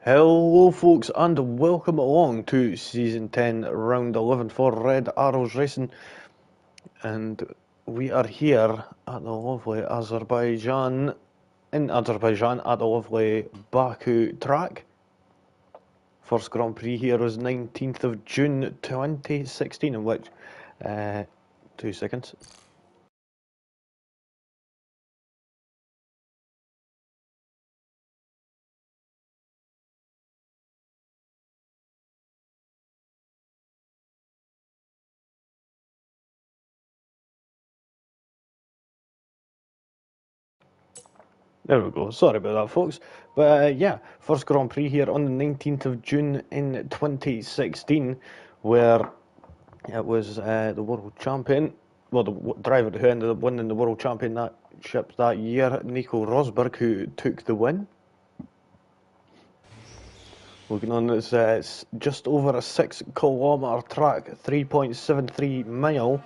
Hello folks and welcome along to Season 10 Round 11 for Red Arrows Racing, and we are here at the lovely Azerbaijan at the lovely Baku track. First Grand Prix here was 19th of June 2016, in which 2 seconds. There we go, sorry about that folks, but yeah, first Grand Prix here on the 19th of June in 2016, where it was the world champion, well, the driver who ended up winning the world championship that year, Nico Rosberg, who took the win. Looking on this, it's just over a 6 kilometre track, 3.73 mile,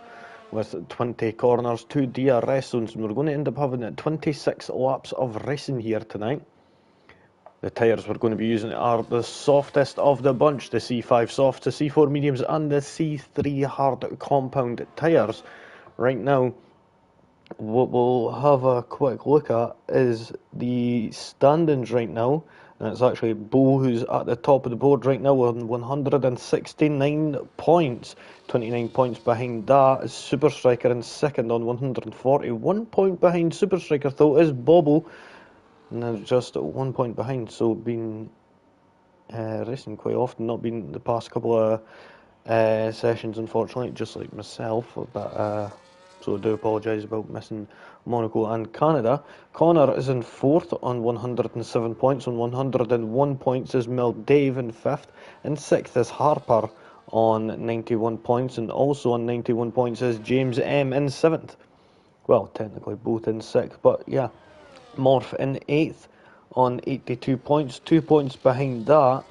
with 20 corners, 2 DRS zones, and we're going to end up having 26 laps of racing here tonight. The tyres we're going to be using are the softest of the bunch, the C5 soft, the C4 mediums and the C3 hard compound tyres. Right now, what we'll have a quick look at is the standings right now, and it's actually Bo who's at the top of the board right now with 169 points. 29 points behind that is Super Striker in second on 140. 1 point behind Super Striker though is Bobble, and they're just 1 point behind, so been racing quite often, not been the past couple of sessions unfortunately, just like myself, but so I do apologise about missing Monaco and Canada. Connor is in fourth on 107 points. On 101 points is Mel Dave in fifth. In sixth is Harper on 91 points. And also on 91 points is James M in seventh. Well, technically both in sixth, but yeah. Morph in eighth on 82 points. 2 points behind that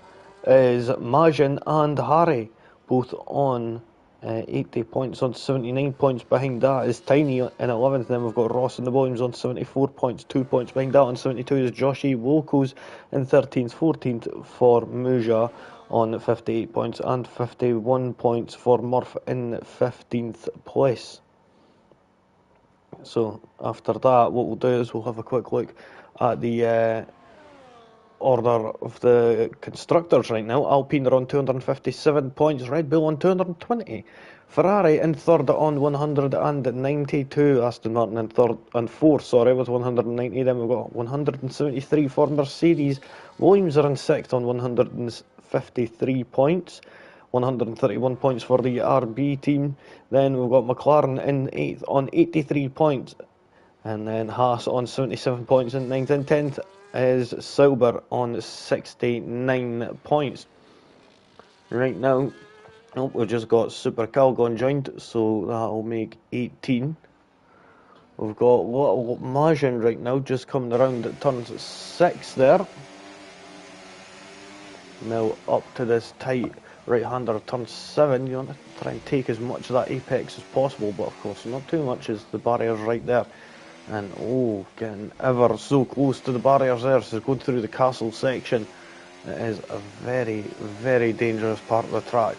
is Majin and Harry, both on 80 points. On 79 points behind that is Tiny in 11th. Then we've got Ross in the Williams on 74 points. 2 points behind that on 72 is Joshi Wolkos in 13th. 14th for Muja on 58 points, and 51 points for Murph in 15th place. So after that, what we'll do is we'll have a quick look at the order of the constructors right now. Alpine are on 257 points, Red Bull on 220, Ferrari in third on 192, Aston Martin in third and fourth, with 190. Then we've got 173 for Mercedes. Williams are in sixth on 153 points. 131 points for the RB team. Then we've got McLaren in eighth on 83 points, and then Haas on 77 points in ninth, and 10th is Sauber on 69 points. Right now, we've just got Super Calgon joined, so that'll make 18. We've got Little Majin right now just coming around at turn 6 there. Now up to this tight right-hander turn 7. You want to try and take as much of that apex as possible, but of course not too much as the barrier's right there. And getting ever so close to the barriers there, so going through the castle section. It is a very, very dangerous part of the track,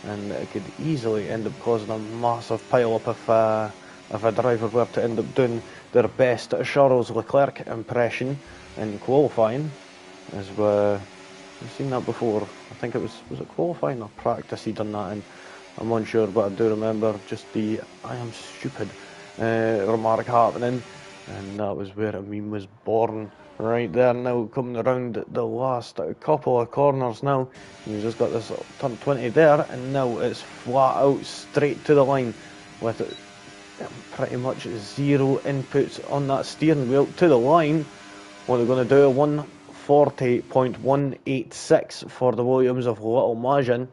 and it could easily end up causing a massive pile-up if a driver were to end up doing their best Charles Leclerc impression in qualifying. As we've seen that before. I think was it qualifying or practice he done that in? I'm unsure, but I do remember just the "I am stupid" remark happening, and that was where a meme was born. Right there now, coming around the last couple of corners now. You've just got this turn 20 there, and now it's flat out straight to the line with pretty much zero inputs on that steering wheel to the line. What they're going to do, 140.186 for the Williams of Little Majin.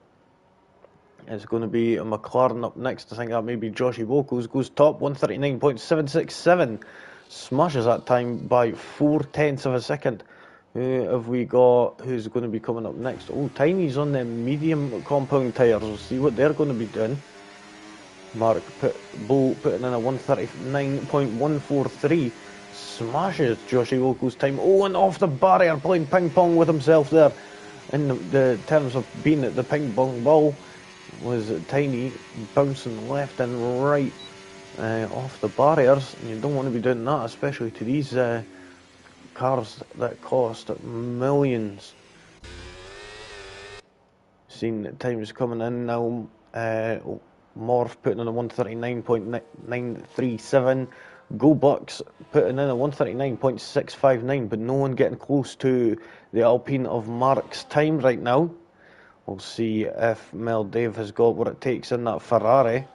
It's going to be a McLaren up next. I think that may be Joshi Wolkos. Goes top, 139.767. Smashes that time by 0.4 of a second. Who have we got? Who's going to be coming up next? Tiny's on the medium compound tyres. We'll see what they're going to be doing. Bull putting in a 139.143. Smashes Joshi Wolkos' time. And off the barrier, playing ping pong with himself there. in the terms of being at the ping pong ball was Tiny bouncing left and right off the barriers. And you don't want to be doing that, especially to these cars that cost millions. Seen times coming in now. Morph putting in a 139.937. Go Bucks putting in a 139.659, but no one getting close to the Alpine of Mark's time right now. We'll see if Mel Dave has got what it takes in that Ferrari.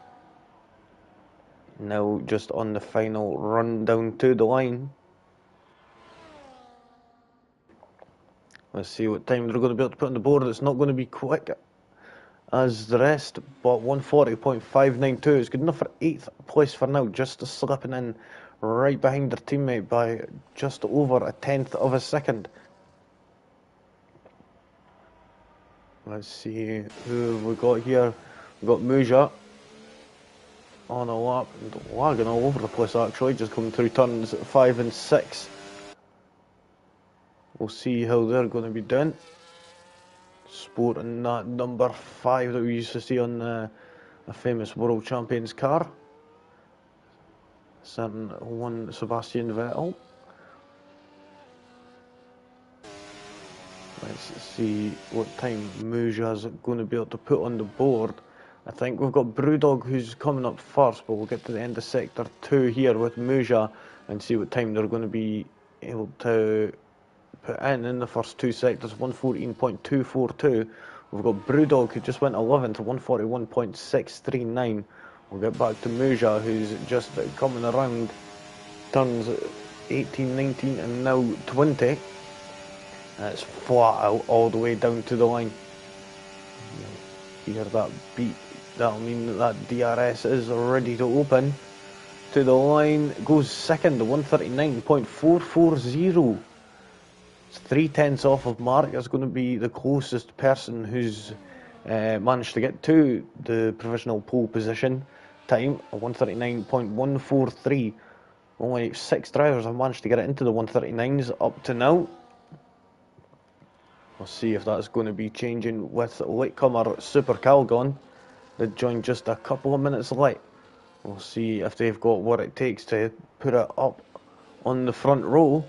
Now just on the final run down to the line. Let's see what time they're going to be able to put on the board. It's not going to be quick as the rest, but 140.592 is good enough for 8th place for now, just slipping in right behind their teammate by just over a tenth of a second. Let's see who we got here. We've got Muja on a lap, lagging all over the place actually, just coming through turns 5 and 6. We'll see how they're going to be doing. Sporting that number 5 that we used to see on a famous World Champions car. Certain one Sebastian Vettel. Let's see what time Muja's going to be able to put on the board. I think we've got Brewdog who's coming up first, but we'll get to the end of sector 2 here with Muja and see what time they're going to be able to put in the first 2 sectors. 114.242. We've got Brewdog who just went 11th, 141.639. We'll get back to Muja who's just coming around turns 18, 19 and now 20. It's flat out all the way down to the line. You hear that beat, that'll mean that DRS is ready to open. To the line goes second, 139.440. It's 3/10 off of Mark. That's going to be the closest person who's managed to get to the provisional pole position time, 139.143. Only 6 drivers have managed to get it into the 139s up to now. We'll see if that's going to be changing with latecomer Super Calgon. They joined just a couple of minutes late. We'll see if they've got what it takes to put it up on the front row.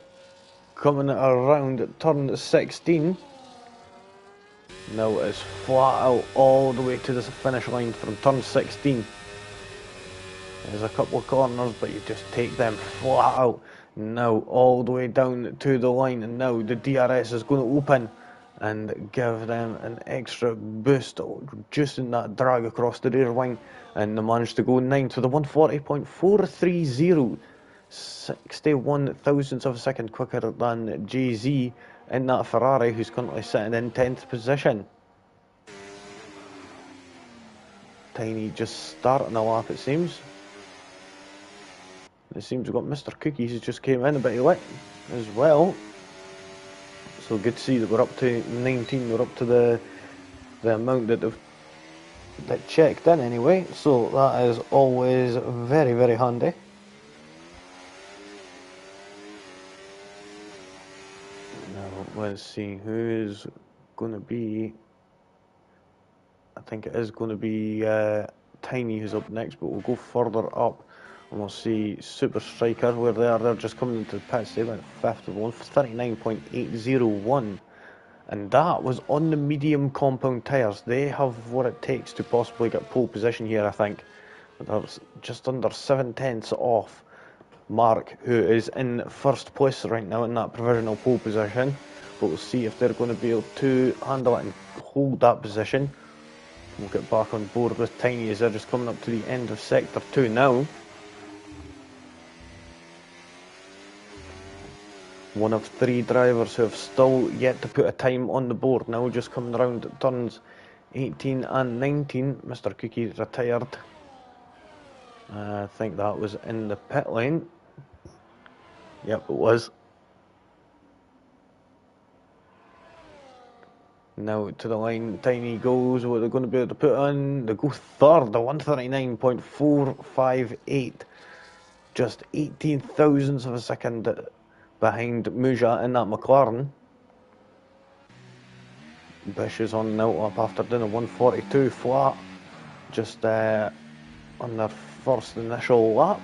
Coming around at turn 16. Now it's flat out all the way to the finish line from turn 16. There's a couple of corners, but you just take them flat out. Now all the way down to the line, and now the DRS is going to open and give them an extra boost, reducing that drag across the rear wing, and they managed to go 9th with a 140.430, 61 thousandths of a second quicker than Jay-Z in that Ferrari, who's currently sitting in 10th position. Tiny just starting the lap, it seems. It seems we've got Mr. Cookies who just came in a bit late as well. So good to see that we're up to 19. We're up to the amount that checked in anyway. So that is always very, very handy. Now let's see who is going to be. I think it is going to be Tiny who's up next, but we'll go further up. And we'll see Super Striker, where they're just coming into the pits. They went 5th with 139.801. And that was on the medium compound tyres. They have what it takes to possibly get pole position here, I think. They're just under 7/10 off Mark, who is in first place right now in that provisional pole position. But we'll see if they're going to be able to handle it and hold that position. We'll get back on board with Tiny as they're just coming up to the end of sector 2 now. One of 3 drivers who have still yet to put a time on the board now, just coming around at turns 18 and 19. Mr. Cookie retired. I think that was in the pit lane. Yep, it was. Now to the line, Tiny goes. What they're going to be able to put on? They go third, the 139.458. Just 18 thousandths of a second behind Muja in that McLaren. Bish is on now up after doing a 142 flat, just on their first initial lap.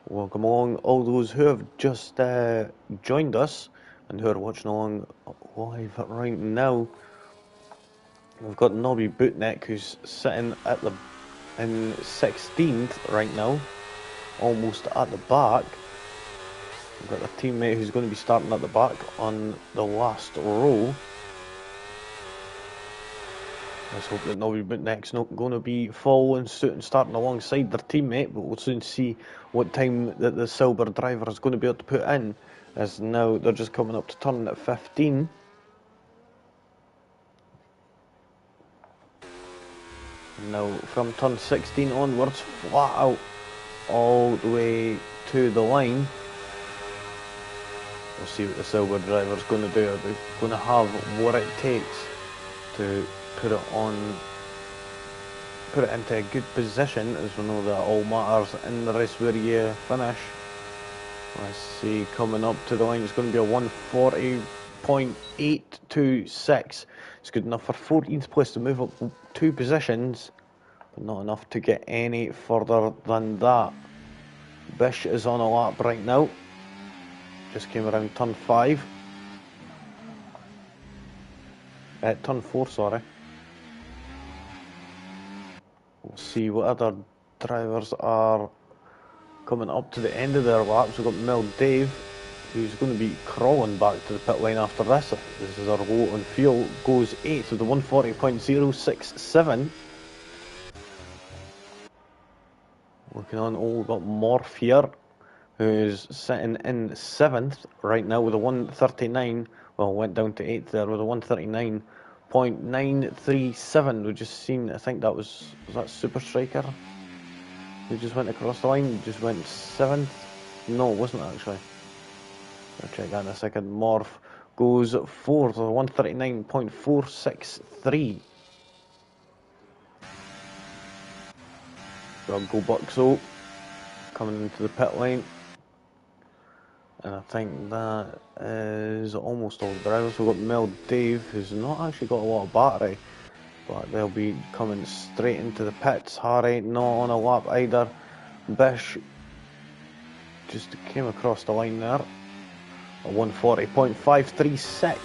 Welcome along all those who have just joined us and who are watching along live right now. We've got Nobby Bootneck, who's sitting in 16th right now, almost at the back. We've got a teammate who's going to be starting at the back on the last row. Let's hope that Nobby Bootneck's not going to be following suit and starting alongside their teammate, but we'll soon see what time that the Silver driver is going to be able to put in, as now they're just coming up to turn at 15. Now from turn 16 onwards, flat out all the way to the line. We'll see what the Silver driver's going to do. Are they going to have what it takes to put it into a good position, as we know that all matters in the race where you finish. Let's see, coming up to the line, it's going to be a 140.826. It's good enough for 14th place to move up 2 positions, but not enough to get any further than that. Bish is on a lap right now. Just came around turn 5. Turn 4, sorry. We'll see what other drivers are coming up to the end of their laps. We've got Mel Dave, who's going to be crawling back to the pit lane after this. This is our low on fuel. Goes 8th with the 140.067. Looking on, we've got Morph here, who's sitting in 7th right now with a 139. Well, went down to 8th there with a 139.937. We've just seen, I think that was that Super Striker who just went across the line, just went 7th. No, it wasn't actually. I'll check that in a second. Morph goes 4th with a 139.463. Got Go Buxo coming into the pit lane. And I think that is almost all the drivers. We've got Mel Dave, who's not actually got a lot of battery, but they'll be coming straight into the pits. Harry not on a lap either. Bish just came across the line there. A 140.536.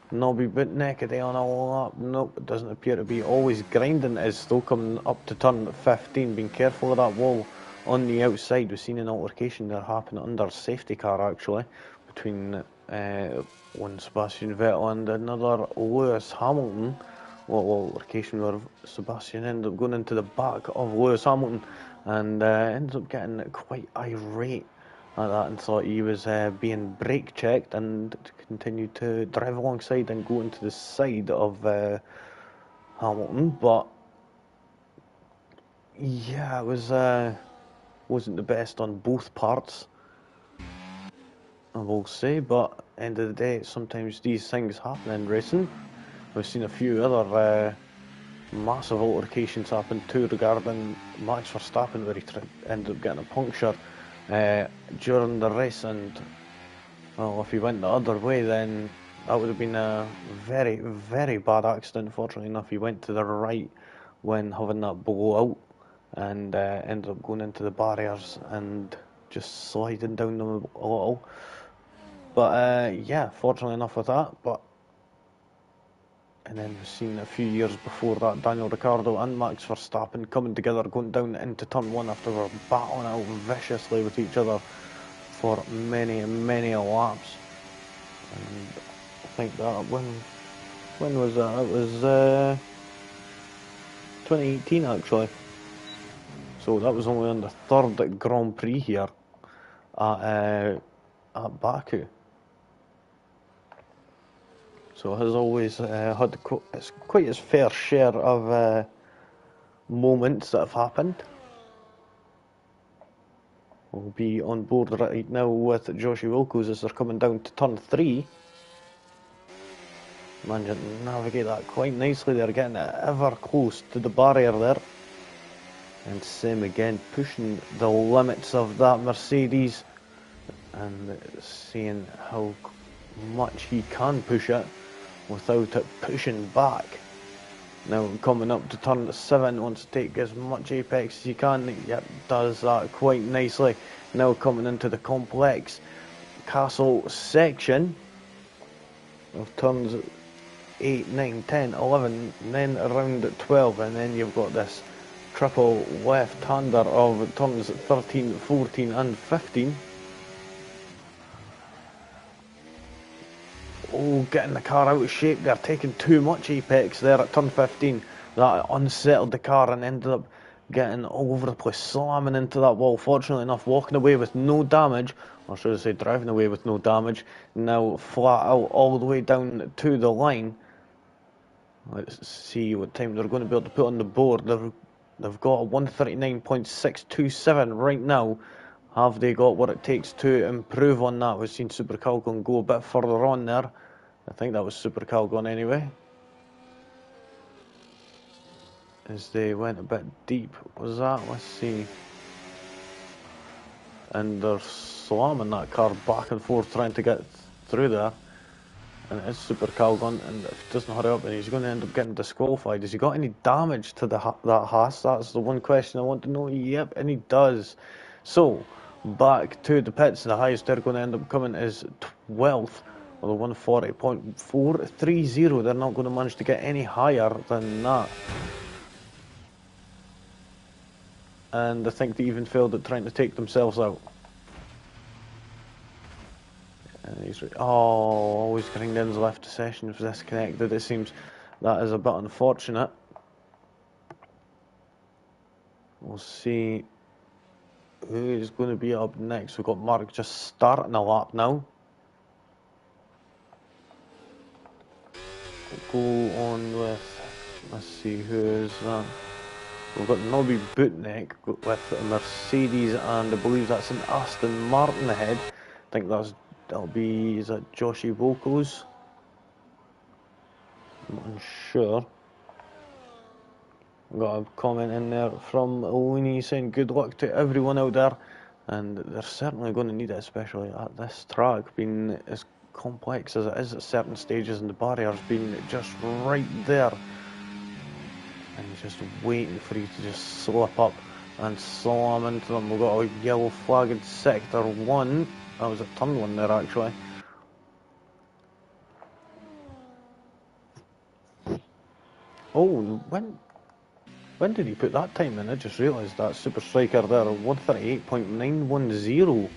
Nobby Bootneck a day on a lap. Nope, it doesn't appear to be. Always grinding is still coming up to turn 15. Being careful of that wall on the outside. We've seen an altercation there happen under safety car actually between one Sebastian Vettel and another Lewis Hamilton. Well, altercation where Sebastian ended up going into the back of Lewis Hamilton and ended up getting quite irate at that and thought he was being brake checked and continued to drive alongside and go into the side of Hamilton. But yeah, it was wasn't the best on both parts, I will say, but end of the day, sometimes these things happen in racing. We've seen a few other massive altercations happen too regarding Max Verstappen, where he ended up getting a puncture during the race, and well, if he went the other way, then that would have been a very, very bad accident. Fortunately enough, he went to the right when having that blowout and ended up going into the barriers and just sliding down them a little. But yeah, fortunately enough with that. And then we've seen a few years before that Daniel Ricciardo and Max Verstappen coming together, going down into turn 1 after they were battling out viciously with each other for many, many laps. And I think that when was that? It was 2018 actually. So that was only on the 3rd Grand Prix here at Baku. So has always had quite his fair share of moments that have happened. We'll be on board right now with Joshi Wilkos as they're coming down to turn 3. Managing to navigate that quite nicely. They're getting ever close to the barrier there. And same again, pushing the limits of that Mercedes and seeing how much he can push it without it pushing back. Now coming up to turn 7, wants to take as much apex as he can. Yep, does that quite nicely. Now coming into the complex castle section of turns 8, 9, 10, 11, and then around 12, and then you've got this triple left-hander of turns 13, 14 and 15. Oh, getting the car out of shape. They're taking too much apex there at turn 15. That unsettled the car and ended up getting all over the place, slamming into that wall. Fortunately enough, walking away with no damage, or should I say driving away with no damage. Now flat out all the way down to the line. Let's see what time they're going to be able to put on the board. They've got a 139.627 right now. Have they got what it takes to improve on that? We've seen Super Calgon go a bit further on there. I think that was Super Calgon anyway. As they went a bit deep. Was that? Let's see. And they're slamming that car back and forth trying to get through there. And it is Super Calgon, and if he doesn't hurry up, and he's going to end up getting disqualified. Has he got any damage to that Haas? That's the one question I want to know. Yep, and he does. So, back to the pits. The highest they're going to end up coming is 12th, with a 140.430. They're not going to manage to get any higher than that. And I think they even failed at trying to take themselves out. And he's always Gringden's left session is disconnected. It seems that is a bit unfortunate. We'll see who is going to be up next. We've got Mark just starting a lap now. We'll go on with, let's see who is that. We've got Nobby Bootneck with a Mercedes, and I believe that's an Aston Martin ahead. I think that'll be, is that Joshi Wilkos? I'm unsure. Got a comment in there from Looney saying good luck to everyone out there, and they're certainly going to need it, especially at this track, being as complex as it is at certain stages, and the barriers being just right there. And he's just waiting for you to just slip up and slam into them. We've got a yellow flag in sector 1. That was a turn 1 there actually. Oh, when did he put that time in? I just realised that Super Striker there, 138.910.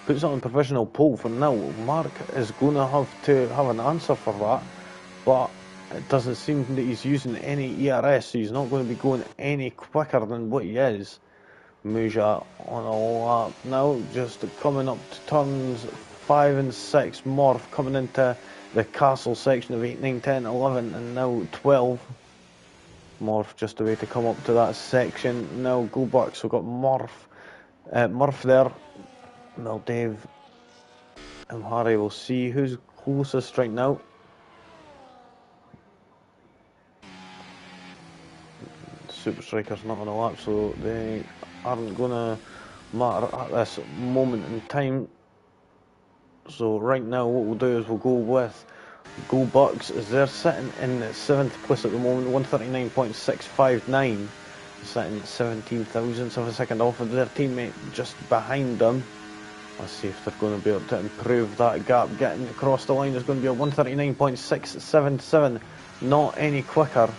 Puts it on provisional pole for now. Mark is going to have an answer for that, but it doesn't seem that he's using any ERS, so he's not going to be going any quicker than what he is. Muja on a lap now, just coming up to turns 5 and 6. Morph coming into the castle section of 8, 9, 10, 11 and now 12. Morph just a way to come up to that section. Now go back, so we've got Murph there. Well, Dave and Harry will see who's closest right now. Super Striker's not on a lap, so they aren't going to matter at this moment in time. So right now what we'll do is we'll go with Go Bucks, as they're sitting in 7th place at the moment, 139.659, sitting 17 thousandths of a second off of their teammate just behind them. Let's see if they're going to be able to improve that gap. Getting across the line is going to be a 139.677, not any quicker.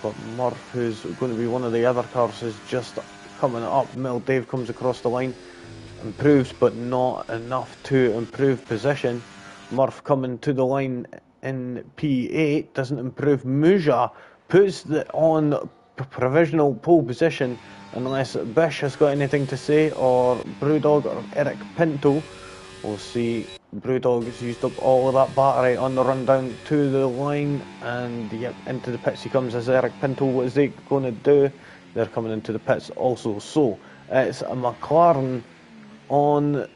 But Murph, who's going to be one of the other cars, is just coming up. Mill Dave comes across the line, improves, but not enough to improve position. Murph coming to the line in P8, doesn't improve. Muja puts on provisional pole position, unless Bish has got anything to say, or Brewdog or Eric Pinto. We'll see. Brewdog has used up all of that battery on the run down to the line, and yep, into the pits he comes as Eric Pinto. What is he going to do? they're coming into the pits also. So it's a McLaren on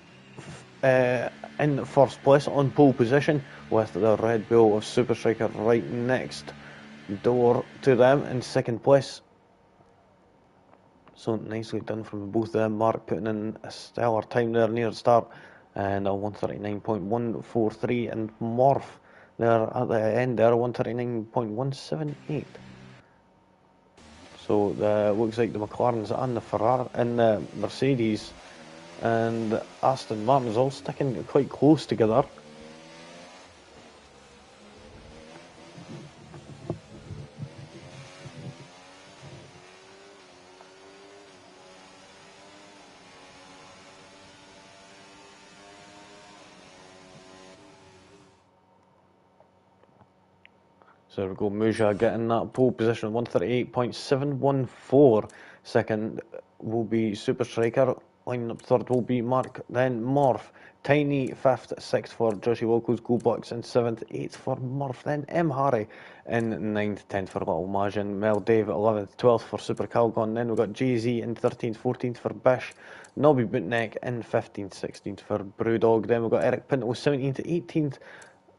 in first place on pole position, with the Red Bull of Super Striker right next door to them in second place. So nicely done from both of them. Mark putting in a stellar time there near the start, and a 139.143, and Morph there at the end there, 139.178. So looks like the McLarens and the Ferrari and the Mercedes and Aston Martin's all sticking quite close together. So there we go, Muja getting that pole position, 138.714. Second will be Super Striker. Lining up third will be Mark, then Morph. Tiny fifth, sixth for Joshi Wilco's Goldbox, and seventh, eighth for Morph. Then M. Harry in ninth, 10th for Little Majin. Mel Dave 11th, 12th for Super Calgon. Then we've got Jay-Z in 13th, 14th for Bish. Nobby Bootneck in 15th, 16th for Brewdog. Then we've got Eric Pinto 17th, 18th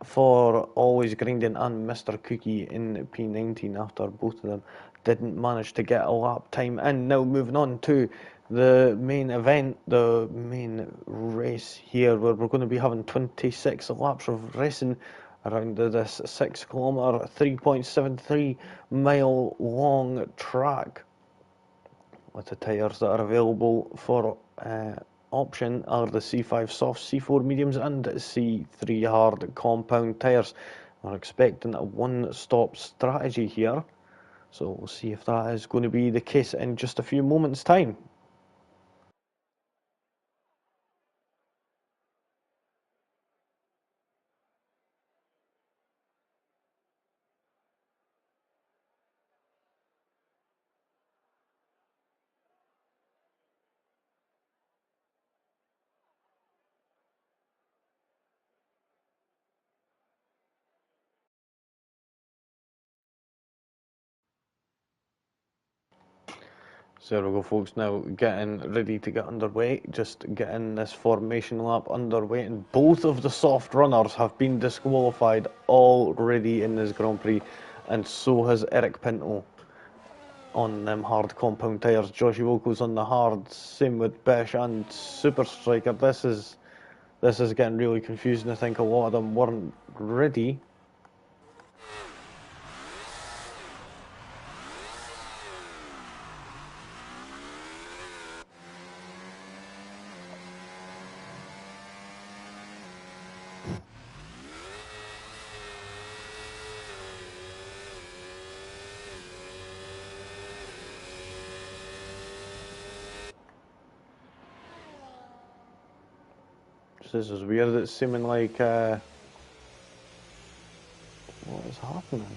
for Always Grinding, and Mr. Cookie in P19 after both of them didn't manage to get a lap time in. Now moving on to the main event, the main race here, where we're going to be having 26 laps of racing around this 6 kilometre, 3.73 mile long track, with the tyres that are available for option are the C5 soft, C4 mediums, and C3 hard compound tyres. We're expecting a one-stop strategy here, so we'll see if that is going to be the case in just a few moments' time. So there we go, folks, now getting ready to get underway, just getting this formation lap underway, and both of the soft runners have been disqualified already in this Grand Prix, and so has Eric Pinto on them hard compound tyres. Joshi Wilco's on the hard, same with Bish and Super Striker. This is getting really confusing. I think a lot of them weren't ready. This is weird. It's seeming like what is happening?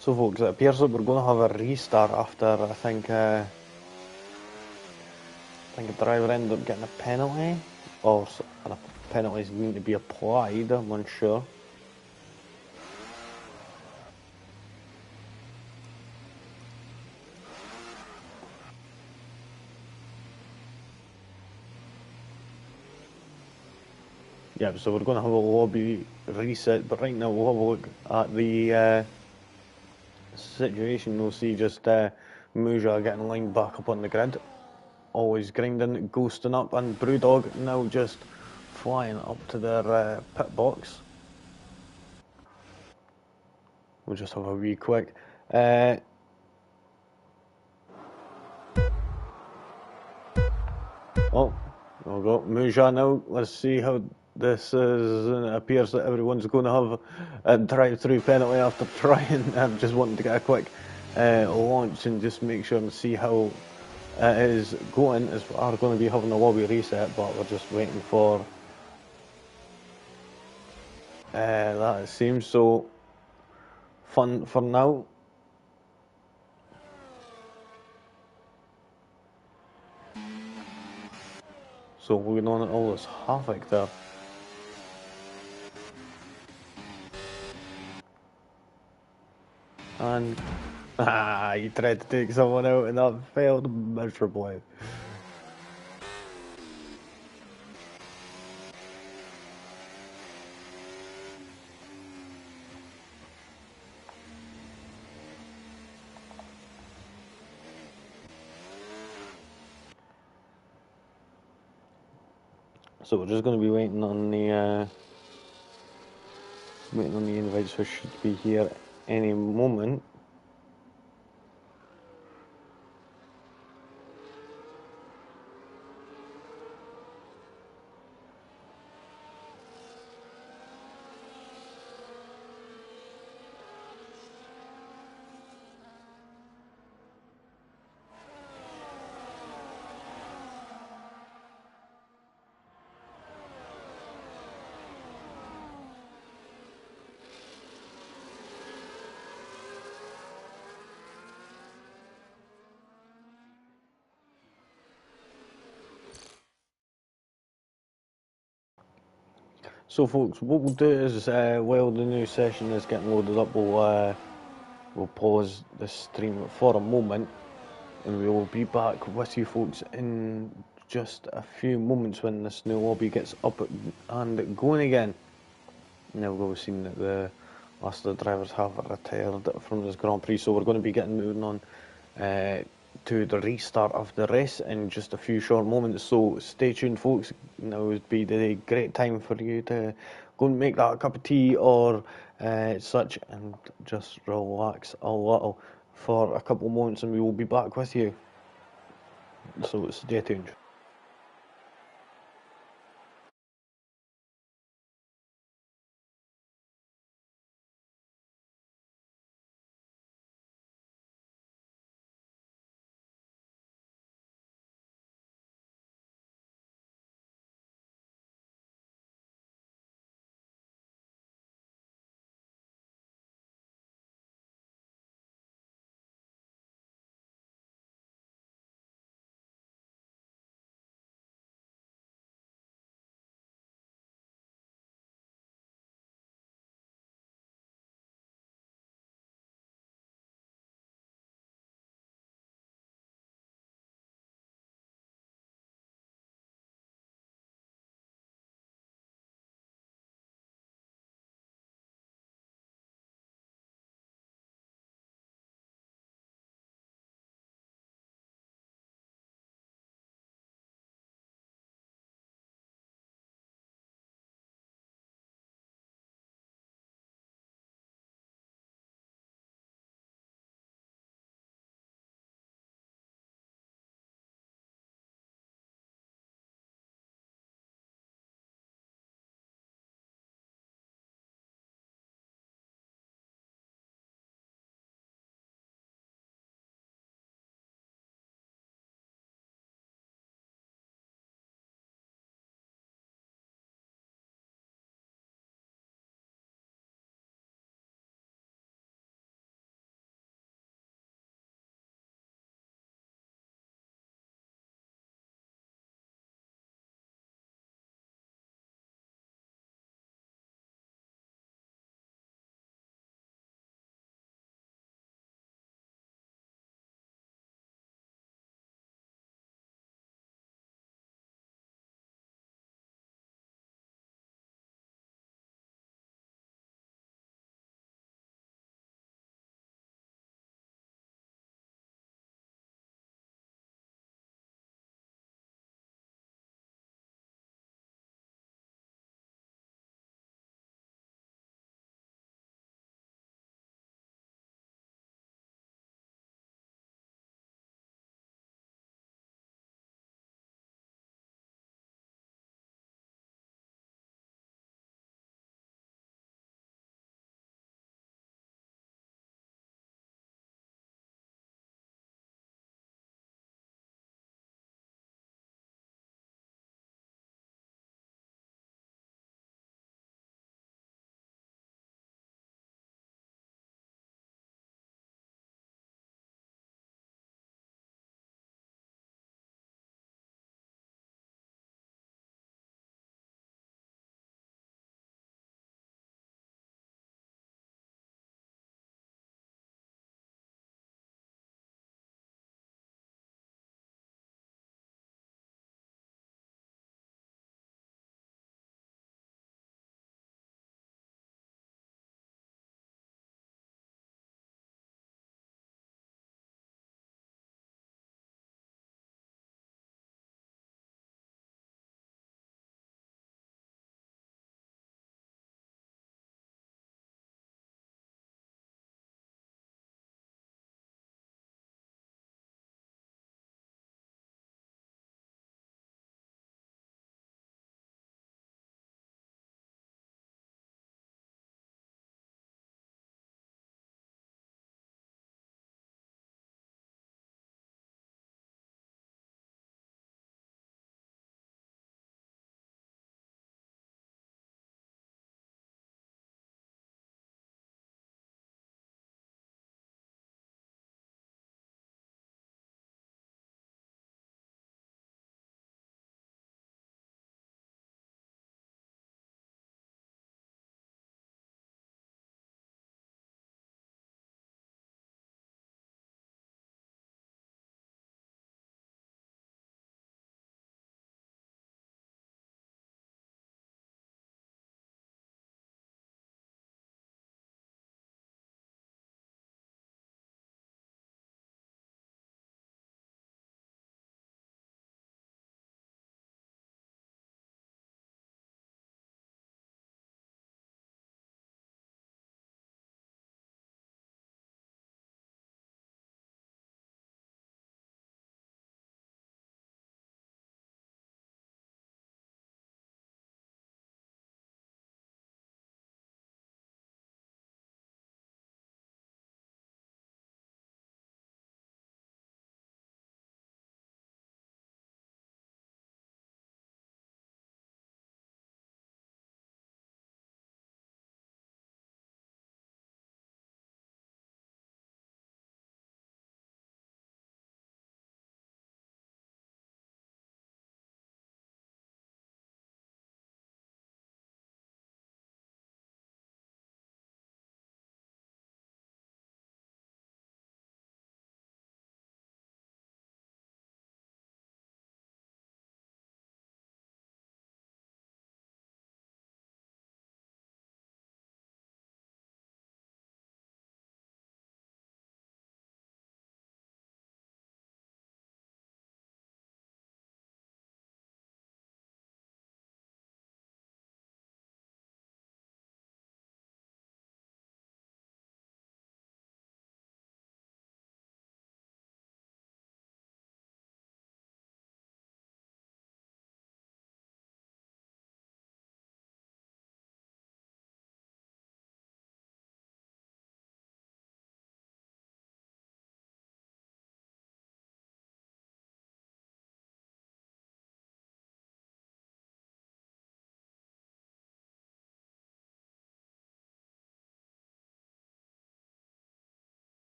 So, folks, it appears that we're going to have a restart after I think a driver ended up getting a penalty, or a penalty is going to be applied. I'm unsure. Yeah, so we're going to have a lobby reset, but right now we'll have a look at the situation. We'll see just Muja getting lined back up on the grid. Always grinding, ghosting up, and Brewdog now just flying up to their pit box. We'll just have a wee quick. Oh, we've got Muja now. Let's see how this is. It appears that everyone's going to have a drive-through penalty after trying. I'm just wanting to get a quick launch and just make sure and see how it is going. As we are going to be having a lobby reset, but we're just waiting for that. It seems so. Fun for now. So we're going on all this havoc there. And he tried to take someone out and that failed miserably. So we're just going to be waiting on the invites, which should be here any moment. So, folks, what we'll do is while the new session is getting loaded up, we'll pause the stream for a moment, and we will be back with you folks in just a few moments when this new lobby gets up and going again. Now we've seen that the last of the drivers have retired from this Grand Prix, so we're going to be getting moving on to the restart of the race in just a few short moments. So stay tuned, folks. Now would be the great time for you to go and make that cup of tea or such, and just relax a little for a couple of moments, and we will be back with you. So stay tuned.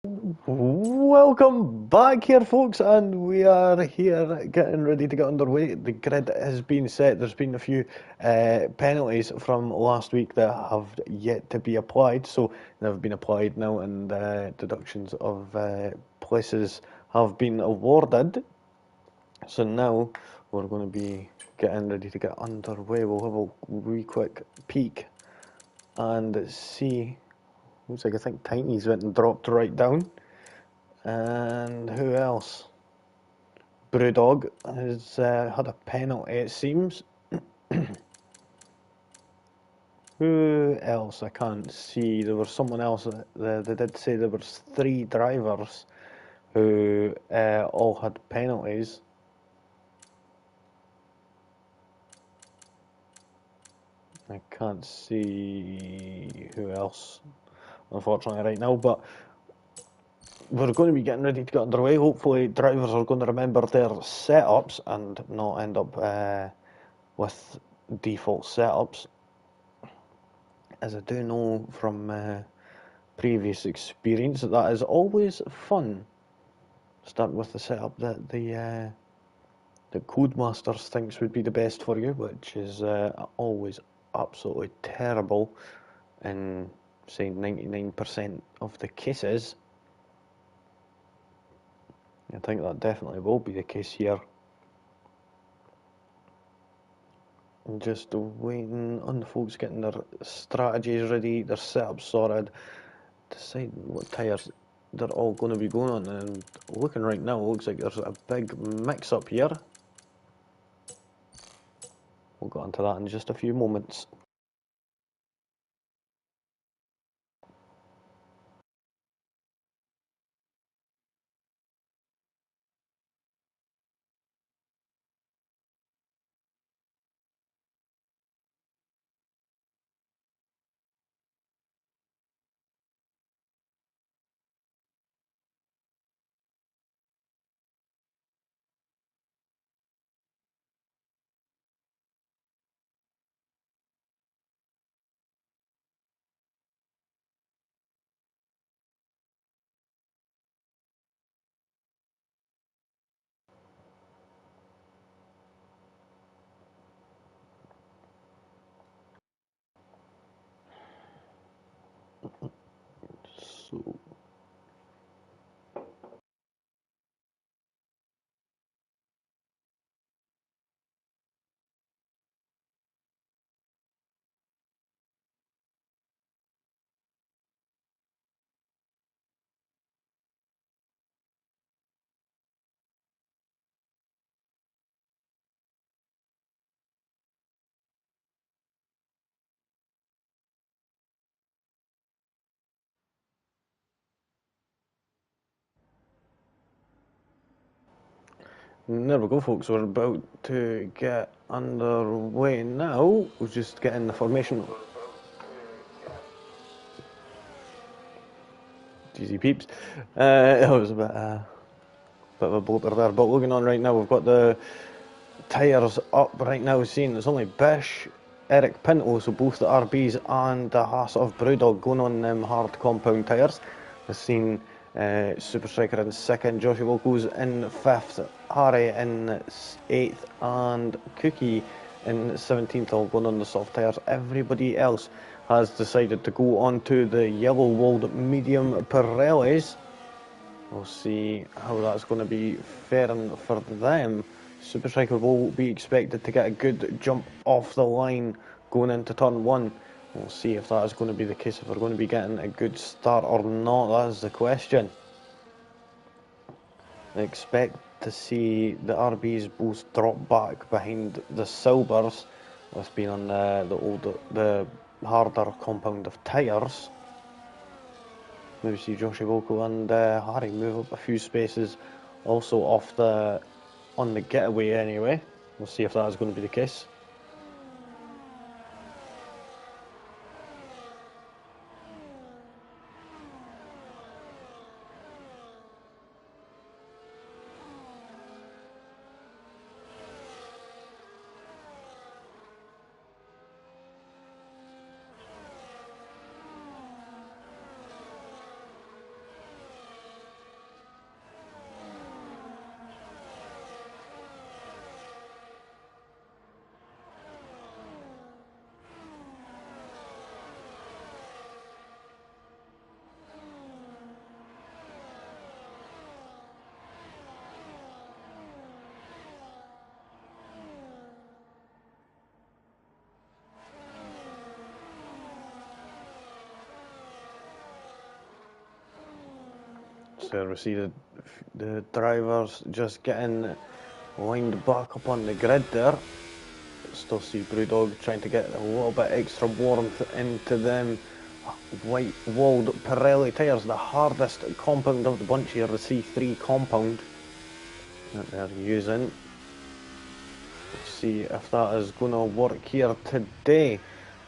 Welcome back here, folks, and we are here getting ready to get underway. The grid has been set. There's been a few penalties from last week that have yet to be applied, so they've been applied now, and deductions of places have been awarded. So now we're going to be getting ready to get underway. We'll have a wee quick peek and see. Looks like I think Tiny's went and dropped right down. And who else? Brewdog has had a penalty, it seems. Who else? I can't see. There was someone else. They did say there was 3 drivers who all had penalties. I can't see who else, unfortunately, right now. But we're going to be getting ready to get underway. Hopefully, drivers are going to remember their setups and not end up with default setups. As I do know from previous experience, that is always fun. Starting with the setup that the Codemasters thinks would be the best for you, which is always absolutely terrible in, say, 99% of the cases. I think that definitely will be the case here. I'm just waiting on the folks getting their strategies ready, their setups sorted, decide what tyres they're all going to be going on. And looking right now, it looks like there's a big mix up here. We'll get onto that in just a few moments. So there we go, folks. We're about to get underway now. We'll just get in the formation. Easy peeps. It was a bit of a bloater there, but looking on right now, we've got the tyres up right now. Seeing it's only Bish, Eric Pinto, so both the RBs and the Haas of Brewdog going on them hard compound tyres. We've seen Super Striker in 2nd, Joshua Wilco's in 5th, Harry in 8th, and Cookie in 17th, all going on the soft tyres. Everybody else has decided to go on to the yellow walled medium Pirellis. We'll see how that's going to be faring for them. Super Striker will be expected to get a good jump off the line going into turn 1. We'll see if that is going to be the case, if we're going to be getting a good start or not. That is the question. I expect to see the RBs both drop back behind the Silvers, with being on the harder compound of tyres. Maybe see Joshua Wilco and Harry move up a few spaces, also on the getaway anyway. We'll see if that is going to be the case. So we see the drivers just getting lined back up on the grid there. Still see Brewdog trying to get a little bit extra warmth into them white-walled Pirelli tyres, the hardest compound of the bunch here, the C3 compound that they're using. Let's see if that is going to work here today.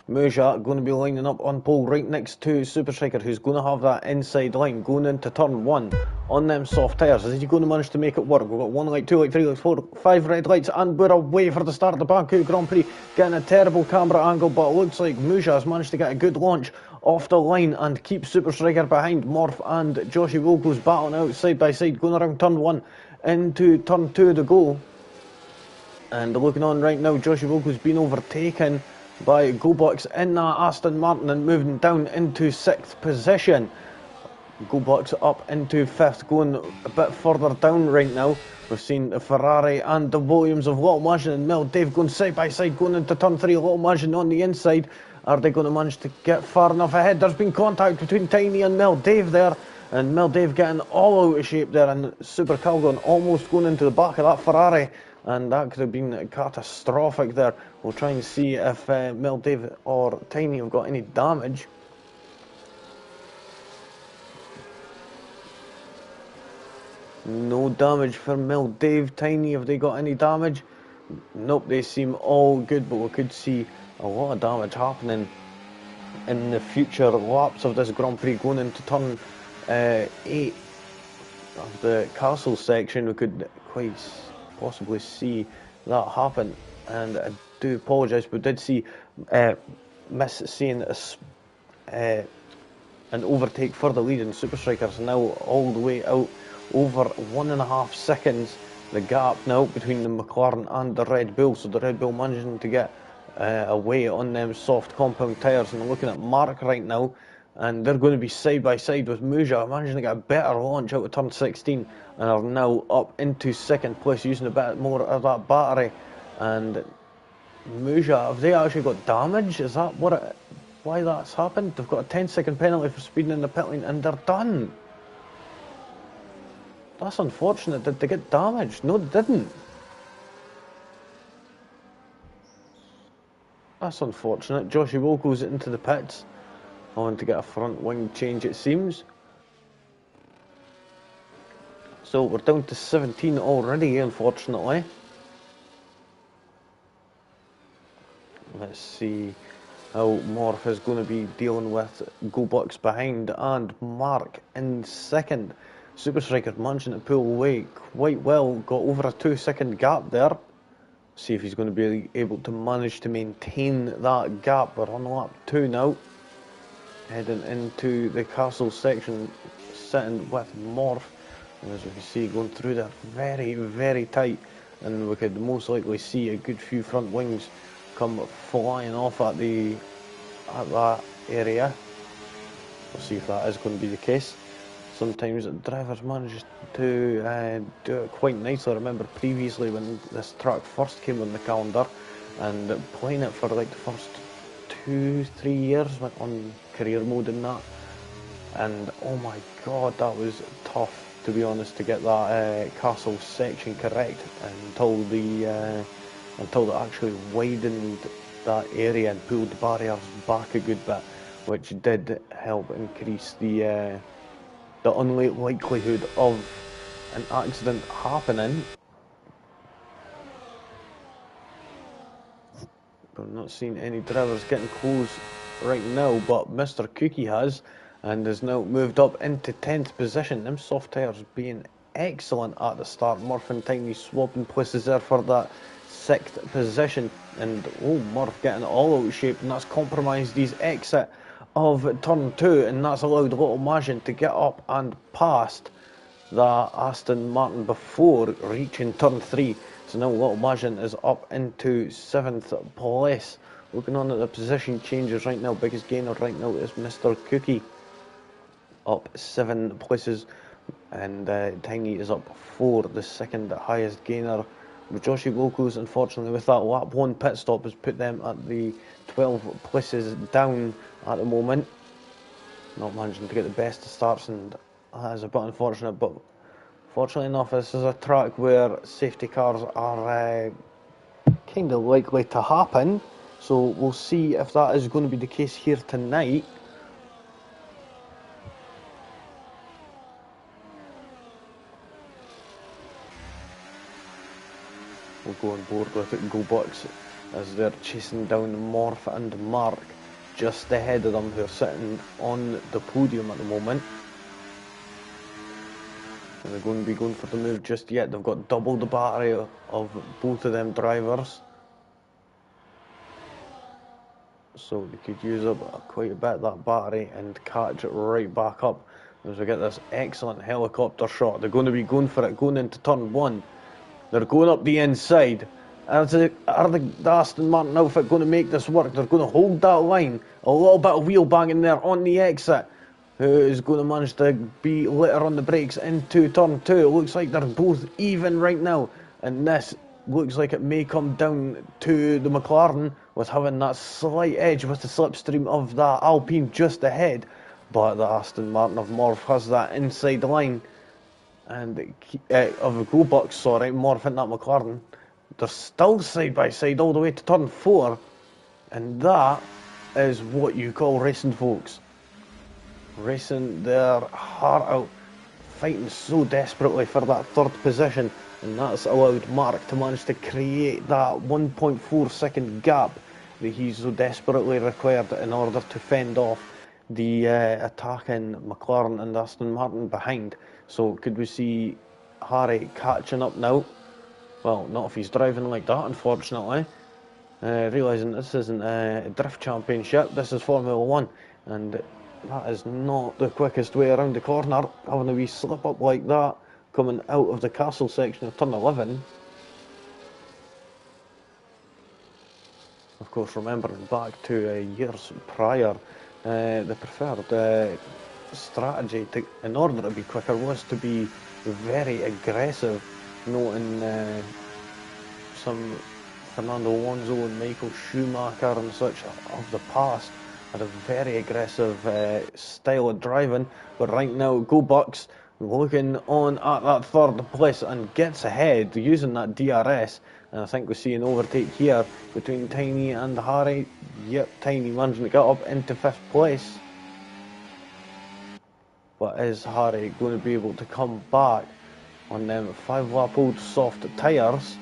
Muja going to be lining up on pole right next to Super Striker, who's going to have that inside line going into turn 1 on them soft tyres. Is he going to manage to make it work? We've got 1 light, 2 light, 3 lights, 4, 5 red lights, and we're away for the start of the Baku Grand Prix. Getting a terrible camera angle, but it looks like Muja has managed to get a good launch off the line and keep Super Striker behind. Morph and Joshy Wilco's battling out side by side, going around turn 1 into turn 2 to go. And looking on right now, Joshy Wilco's been overtaken by GoBox in that Aston Martin and moving down into 6th position. GoBox up into 5th, going a bit further down right now. We've seen the Ferrari and the Williams of Little Majin and Mel Dave going side by side, going into turn 3. Little Majin on the inside. Are they going to manage to get far enough ahead? There's been contact between Tiny and Mel Dave there, and Mel Dave getting all out of shape there, and Super Calgon almost going into the back of that Ferrari. And that could have been catastrophic there. We'll try and see if Mel Dave or Tiny have got any damage. No damage for Mel Dave. Tiny, have they got any damage? Nope, they seem all good, but we could see a lot of damage happening in the future laps of this Grand Prix. Going into turn 8 of the castle section, we could quite possibly see that happen, and I do apologise, but did see miss seeing an overtake for the lead, and Super Strikers now all the way out over 1.5 seconds the gap now between the McLaren and the Red Bull. So the Red Bull managing to get away on them soft compound tyres. And I'm looking at Mark right now, and they're going to be side by side with Muja, managing to get a better launch out of turn 16, and are now up into 2nd place using a bit more of that battery. And Muja, have they actually got damage? Is that why that's happened? They've got a 10-second penalty for speeding in the pit lane, and they're done. That's unfortunate. Did they get damaged? No, they didn't. That's unfortunate. Joshy Wilco's into the pits. I want to get a front wing change, it seems. So we're down to 17 already, unfortunately. Let's see how Morph is going to be dealing with GoBox behind and Mark in 2nd. Super Striker managing to pull away quite well. Got over a 2-second gap there. See if he's going to be able to manage to maintain that gap. We're on lap 2 now. Heading into the castle section, sitting with Morph. And as we can see, going through there very, very tight. And we could most likely see a good few front wings come flying off at that area. We'll see if that is going to be the case. Sometimes drivers manage to do it quite nicely. I remember previously when this track first came on the calendar, and playing it for like the first 2-3 years, went on career mode in that, and oh my god, that was tough, to be honest, to get that castle section correct until they actually widened that area and pulled the barriers back a good bit, which did help increase the unlikelihood of an accident happening. But I'm not seeing any drivers getting close right now, but Mr. Cookie has, and has now moved up into 10th position. Them soft tyres being excellent at the start. Murph and Tiny swapping places there for that 6th position, and Murph getting all out of shape, and that's compromised his exit of turn 2, and that's allowed Little Majin to get up and past the Aston Martin before reaching turn 3. So now Little Majin is up into 7th place. Looking on at the position changes right now, biggest gainer right now is Mr. Cookie, up 7 places, and Tiny is up 4, the 2nd highest gainer. Joshy Wilco's, unfortunately, with that lap 1 pit stop, has put them at the 12 places down at the moment. Not managing to get the best of starts, and That is a bit unfortunate, but fortunately enough, this is a track where safety cars are kind of likely to happen. So we'll see if that is going to be the case here tonight. We'll go on board with it, Go Bucks, as they're chasing down Morph and Mark just ahead of them, who are sitting on the podium at the moment. And they're going to be going for the move just yet. They've got double the battery of both of them drivers, so they could use up quite a bit of that battery and catch it right back up as we get this excellent helicopter shot. They're going to be going for it, going into turn one. They're going up the inside. Are the Aston Martin outfit going to make this work? They're going to hold that line. A little bit of wheel banging there on the exit. Who is going to manage to be later on the brakes into turn two? It looks like they're both even right now. And this looks like it may come down to the McLaren with having that slight edge with the slipstream of that Alpine just ahead. But the Aston Martin of Morph has that inside line. And of the Go Bucks, sorry, Morph and that McLaren. They're still side by side all the way to turn four. And that is what you call racing, folks. Racing their heart out, fighting so desperately for that third position, and that's allowed Mark to manage to create that 1.4 second gap that he's so desperately required in order to fend off the attacking McLaren and Aston Martin behind. So could we see Harry catching up now? Well, not if he's driving like that, unfortunately. Realising this isn't a drift championship, this is Formula 1, and that is not the quickest way around the corner, having a wee slip up like that, coming out of the castle section of turn 11. Of course, remembering back to years prior, the preferred strategy in order to be quicker was to be very aggressive, noting some Fernando Alonso and Michael Schumacher and such of the past had a very aggressive style of driving. But right now, Go Bucks looking on at that third place and gets ahead using that DRS. And I think we see an overtake here between Tiny and Harry. Yep, Tiny managing to get up into fifth place. But is Harry going to be able to come back on them 5-lap-old soft tyres?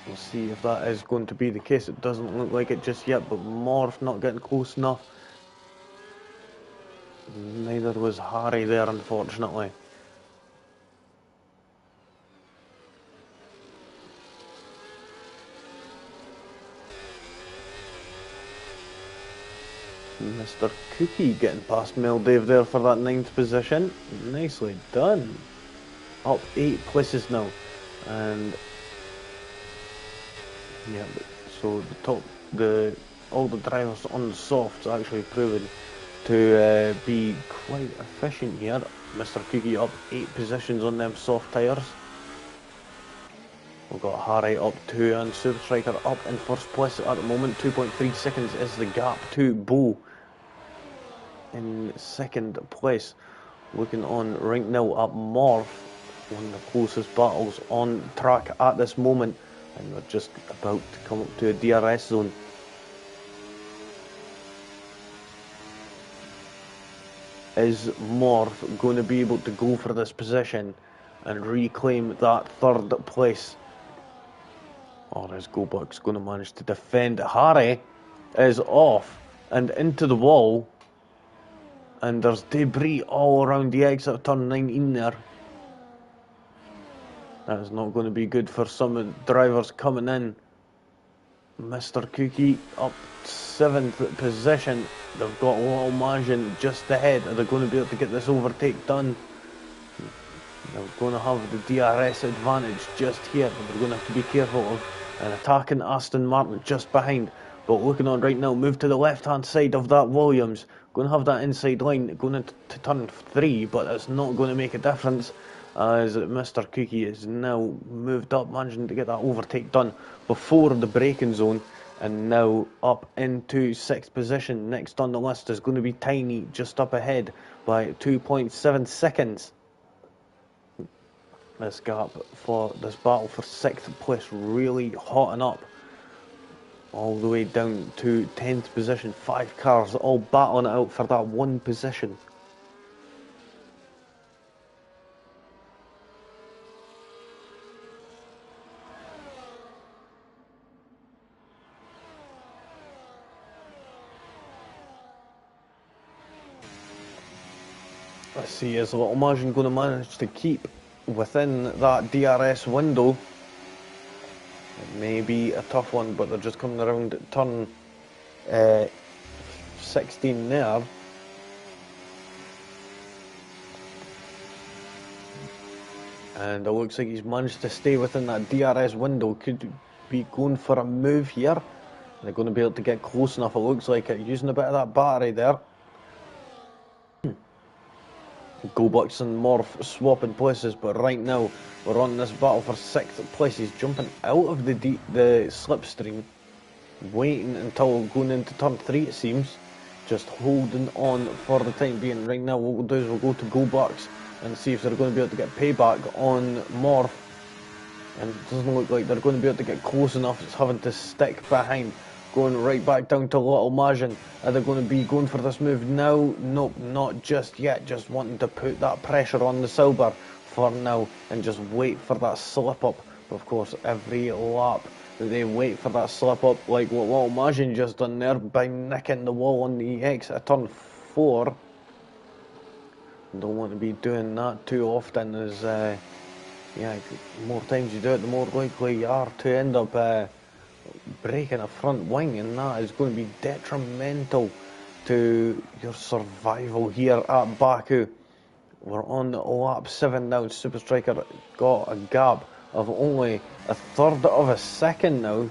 We'll see if that is going to be the case. It doesn't look like it just yet, but Morph not getting close enough. Neither was Harry there, unfortunately. Mr. Cookie getting past Mel Dave there for that 9th position. Nicely done. Up 8 places now. And yeah, so all the drivers on the softs actually proven to be quite efficient here. Mr. Cookie up 8 positions on them soft tyres. We've got Harry up 2 and Super Striker up in first place at the moment. 2.3 seconds is the gap to Bo in second place. Looking on right now at Morph, one of the closest battles on track at this moment, and we're just about to come up to a DRS zone. Is Morph going to be able to go for this position and reclaim that third place? Or is Go Bucks going to manage to defend? Harry is off and into the wall, and there's debris all around the exit of turn 19 there. That is not going to be good for some drivers coming in. Mr. Cookie up 7th position. They've got Little Majin just ahead. Are they going to be able to get this overtake done? They're going to have the DRS advantage just here, but they're going to have to be careful of an attacking Aston Martin just behind. But looking on right now, move to the left-hand side of that Williams. Going to have that inside line going into turn 3, but it's not going to make a difference as Mr. Cookie is now moved up, managing to get that overtake done before the braking zone. And now up into 6th position. Next on the list is going to be Tiny, just up ahead by 2.7 seconds. This gap for this battle for 6th place really hotting up. All the way down to 10th position. 5 cars all battling it out for that one position. Let's see, is Little Margin going to manage to keep within that DRS window? It may be a tough one, but they're just coming around turn 16 there. And it looks like he's managed to stay within that DRS window. Could be going for a move here. They're going to be able to get close enough, it looks like it, using a bit of that battery there. Gobucks and Morph swapping places, but right now we're on this battle for 6th place. He's jumping out of the slipstream, waiting until going into turn 3 it seems, just holding on for the time being. Right now what we'll do is we'll go to Gobucks and see if they're going to be able to get payback on Morph, and it doesn't look like they're going to be able to get close enough. It's having to stick behind. Going right back down to Little Majin. Are they going to be going for this move now? Nope, not just yet. Just wanting to put that pressure on the Silver for now and just wait for that slip up. But of course, every lap they wait for that slip up, like what Little Majin just done there by nicking the wall on the exit of turn 4. Don't want to be doing that too often, as yeah, the more times you do it, the more likely you are to end up breaking a front wing, and that is going to be detrimental to your survival here at Baku. We're on lap 7 now. Super Striker got a gap of only a third of a second now.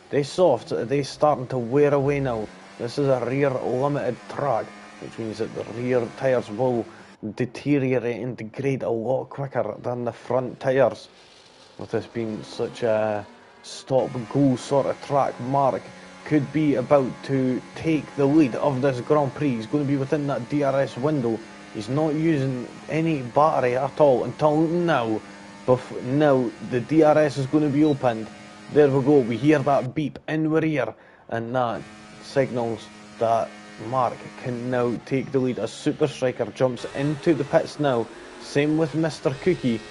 They soft, they starting to wear away now. This is a rear limited track, which means that the rear tyres will deteriorate and degrade a lot quicker than the front tyres. With this being such a stop-go sort of track, Mark could be about to take the lead of this Grand Prix. He's going to be within that DRS window. He's not using any battery at all until now. Now the DRS is going to be opened. There we go, we hear that beep in our ear, and that signals that Mark can now take the lead as Super Striker jumps into the pits now. Same with Mr. Cookie,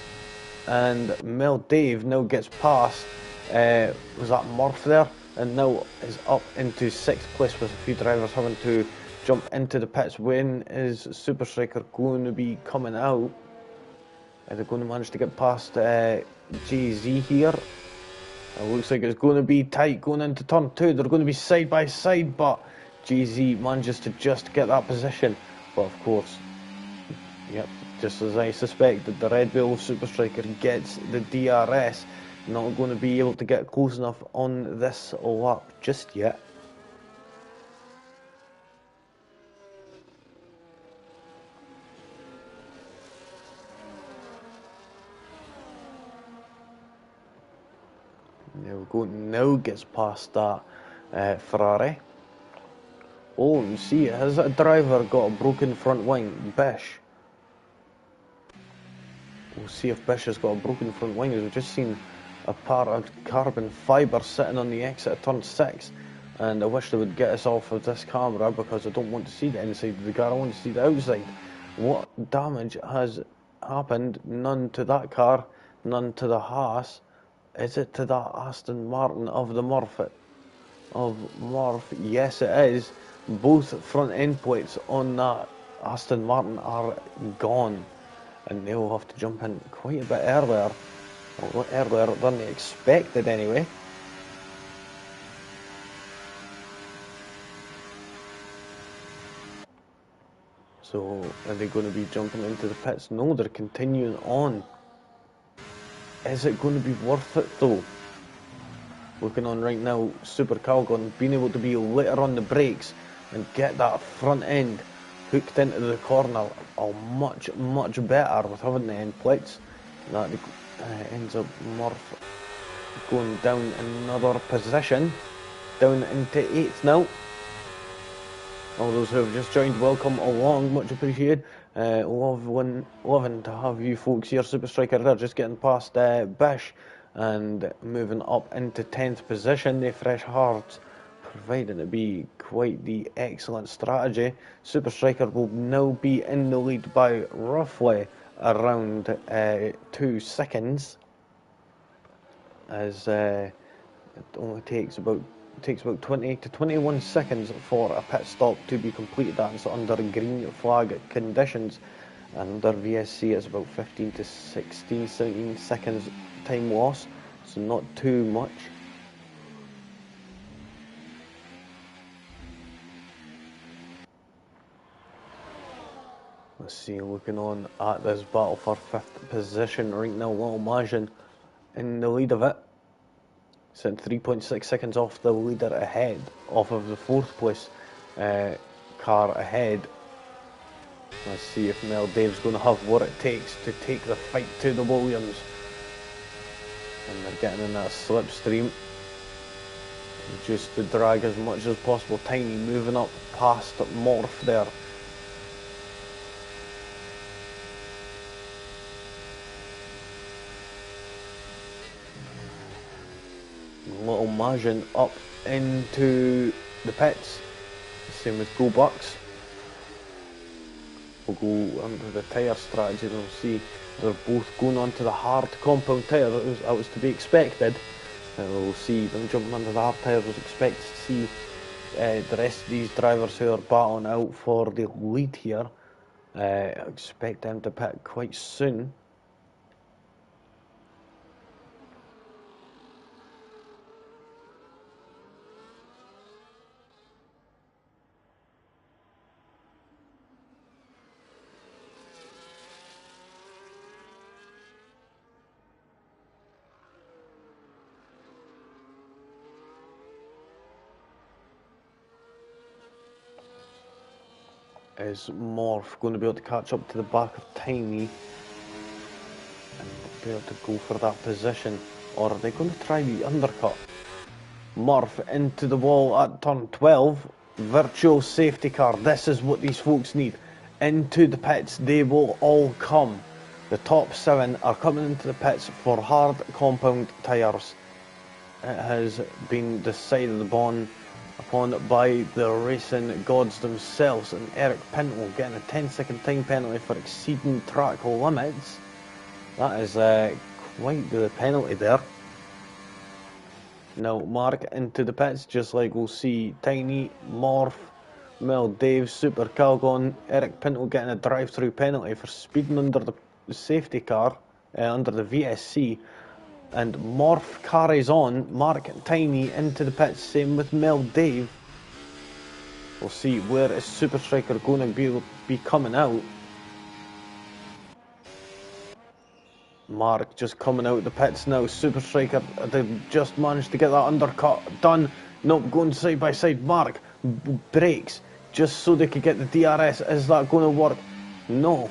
and Mel Dave now gets past was that Murph there, and now is up into 6th place with a few drivers having to jump into the pits. When is Super Striker going to be coming out? Are they going to manage to get past JZ here? It looks like it's going to be tight going into turn 2. They're going to be side by side, but JZ manages to just get that position. But of course, yep, just as I suspected, the Red Bull Super Striker gets the DRS. Not going to be able to get close enough on this lap just yet. There we go, now gets past that Ferrari. Oh, you see, has a driver got a broken front wing? Bish. We'll see if Bish has got a broken front wing, as we've just seen a part of carbon fibre sitting on the exit of turn 6, and I wish they would get us off of this camera because I don't want to see the inside of the car, I want to see the outside. What damage has happened? None to that car, none to the Haas. Is it to that Aston Martin of the Murph? Yes it is. Both front end plates on that Aston Martin are gone, and they'll have to jump in quite a bit earlier. A lot earlier than they expected anyway. So are they going to be jumping into the pits? No, they're continuing on. Is it going to be worth it though? Looking on right now, Super Calgon being able to be later on the brakes and get that front end hooked into the corner much better with having the end plates. That ends up Murph going down another position. down into 8th now. All those who have just joined, welcome along, much appreciated. Loving to have you folks here. Super Striker there, just getting past Bish and moving up into 10th position. The Fresh Hearts proving to be quite the excellent strategy. Super Striker will now be in the lead by roughly around 2 seconds, as it only takes about 20 to 21 seconds for a pit stop to be completed. That's under green flag conditions, and under VSC it's about 15 to 16, 17 seconds time loss, so not too much. Let's see, looking on at this battle for 5th position right now, Little Majin in the lead of it, sitting 3.6 seconds off the leader ahead, off of the 4th place car ahead. Let's see if Mel Dave's going to have what it takes to take the fight to the Williams. And they're getting in that slipstream, just to drag as much as possible. Tiny moving up past Morph there. Little Majin up into the pits. Same with Go Bucks. We'll go under the tyre strategy, and we'll see they're both going onto the hard compound tyre. That was to be expected. We'll see them jumping under the hard tyre. Was expected to see the rest of these drivers who are battling out for the lead here. Expect them to pit quite soon. Is Morph going to be able to catch up to the back of Tiny and be able to go for that position, or are they going to try the undercut? Morph into the wall at turn 12. Virtual safety car. This is what these folks need. Into the pits they will all come. The top 7 are coming into the pits for hard compound tyres. It has been decided upon by the racing gods themselves, and Eric Pinto getting a 10-second time penalty for exceeding track limits. That is quite the penalty there. Now Mark into the pits, just like we'll see Tiny, Morph, Mel Dave, Super Calgon, Eric Pinto getting a drive-through penalty for speeding under the safety car, under the VSC. And Morph carries on, Mark and Tiny into the pits, same with Mel Dave. We'll see where is Super Striker going to be coming out. Mark just coming out of the pits now. Super Striker, they've just managed to get that undercut done. Nope, going side by side. Mark brakes just so they could get the DRS. Is that going to work? No.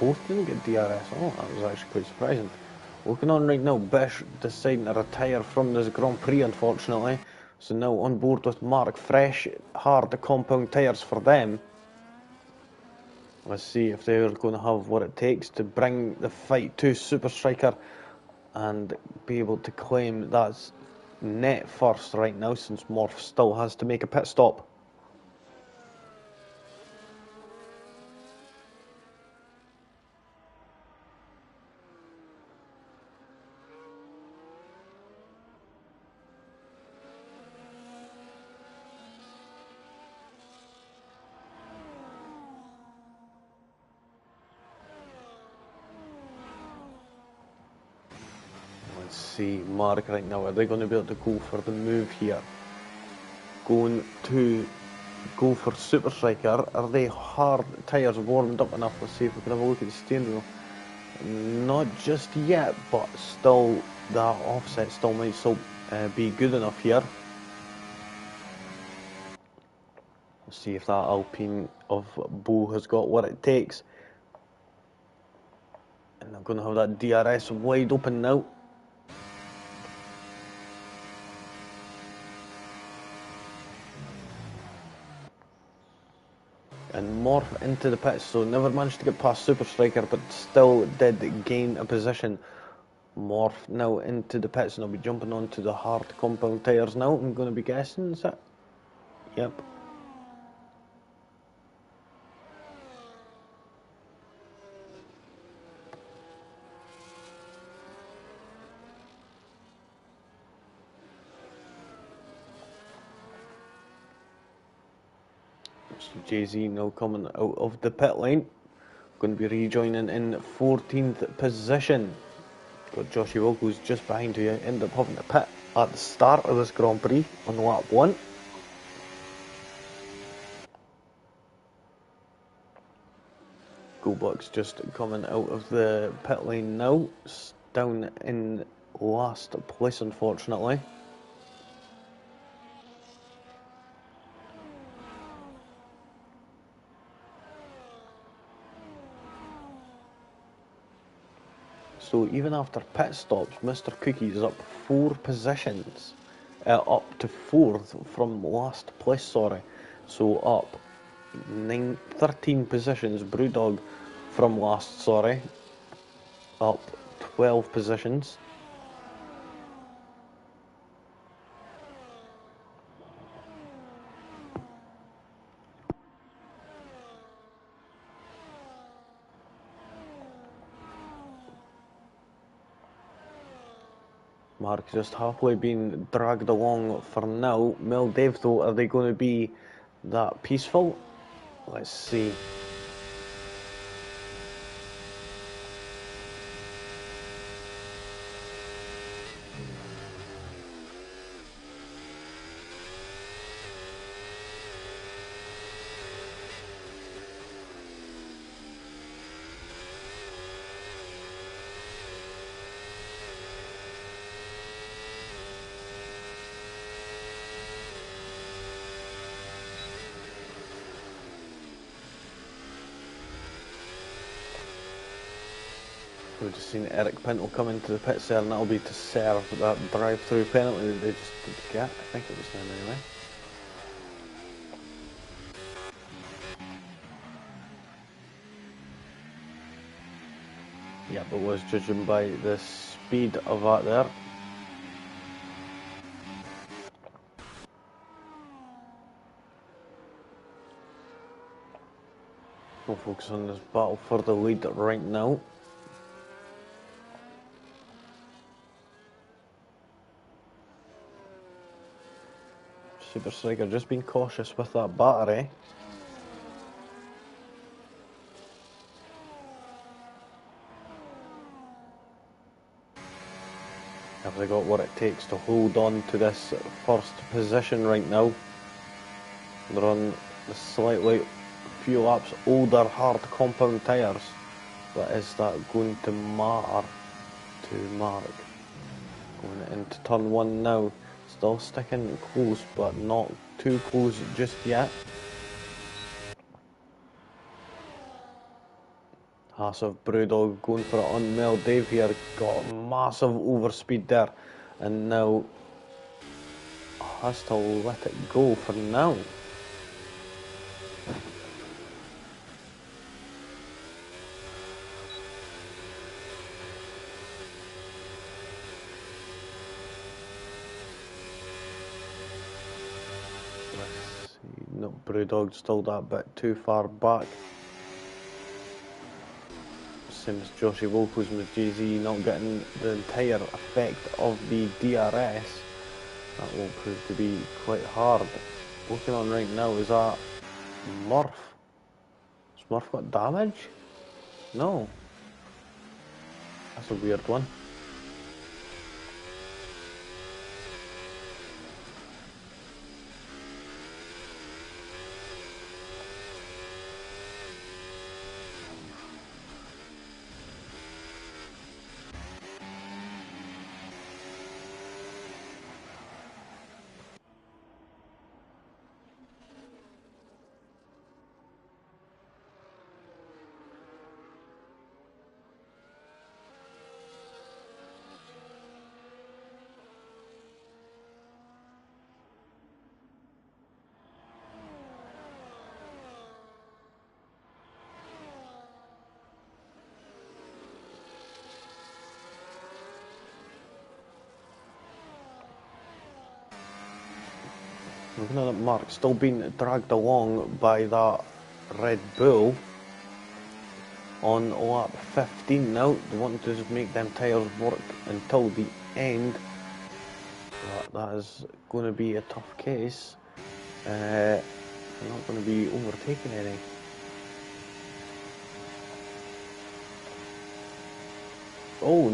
Both didn't get DRS. Oh, that was actually quite surprising. Looking on right now, Bish deciding to retire from this Grand Prix, unfortunately. So now on board with Mark. Fresh, hard compound tyres for them. Let's see if they're going to have what it takes to bring the fight to Super Striker and be able to claim that's net first right now, since Morph still has to make a pit stop. Let's see, Mark right now, are they going to be able to go for the move here? Going to go for Super Striker. Are they hard tyres warmed up enough? Let's see if we can have a look at the steering wheel. Not just yet, but still that offset still might be good enough here. Let's see if that Alpine of Bo has got what it takes. And I'm going to have that DRS wide open now. And morph into the pits, so never managed to get past Super Striker, but still did gain a position. Morph now into the pits, and I'll be jumping onto the hard compound tyres now. I'm going to be guessing, is it? Yep. So Jay-Z now coming out of the pit lane. Going to be rejoining in 14th position. Got Joshy Wilkos just behind, who ended up having to pit at the start of this Grand Prix on lap 1. Goldbuck's just coming out of the pit lane now. Down in last place, unfortunately. So even after pit stops, Mr. Cookie is up 4 positions. Up to 4th from last place, sorry. So up 13 positions. Brewdog from last, sorry. Up 12 positions. Mark just halfway being dragged along for now. Mel Dave though, are they going to be that peaceful? Let's see. We've just seen Eric Pinto come into the pits there, and that'll be to serve that drive-through penalty that they just did get. I think it was them anyway. Yeah, but was judging by the speed of that there. We'll focus on this battle for the lead right now. Super Striker just being cautious with that battery. Have they got what it takes to hold on to this first position right now? They're on the slightly few laps older hard compound tyres. But is that going to matter to Mark? Going into turn 1 now. Still sticking close, but not too close just yet. Massive Brewdog going for it on Mel Dave here. Got a massive overspeed there. And now has to let it go for now. Let's see. No, Brewdog still that bit too far back. Same as Joshy Wilkos with Jay-Z not getting the entire effect of the DRS. That will prove to be quite hard. Looking on right now, is that Murph? Has Murph got damage? No. That's a weird one. Looking at that Mark, still being dragged along by that Red Bull on lap 15 now. They want to just make them tyres work until the end. But that is going to be a tough case. They're not going to be overtaking any. Oh,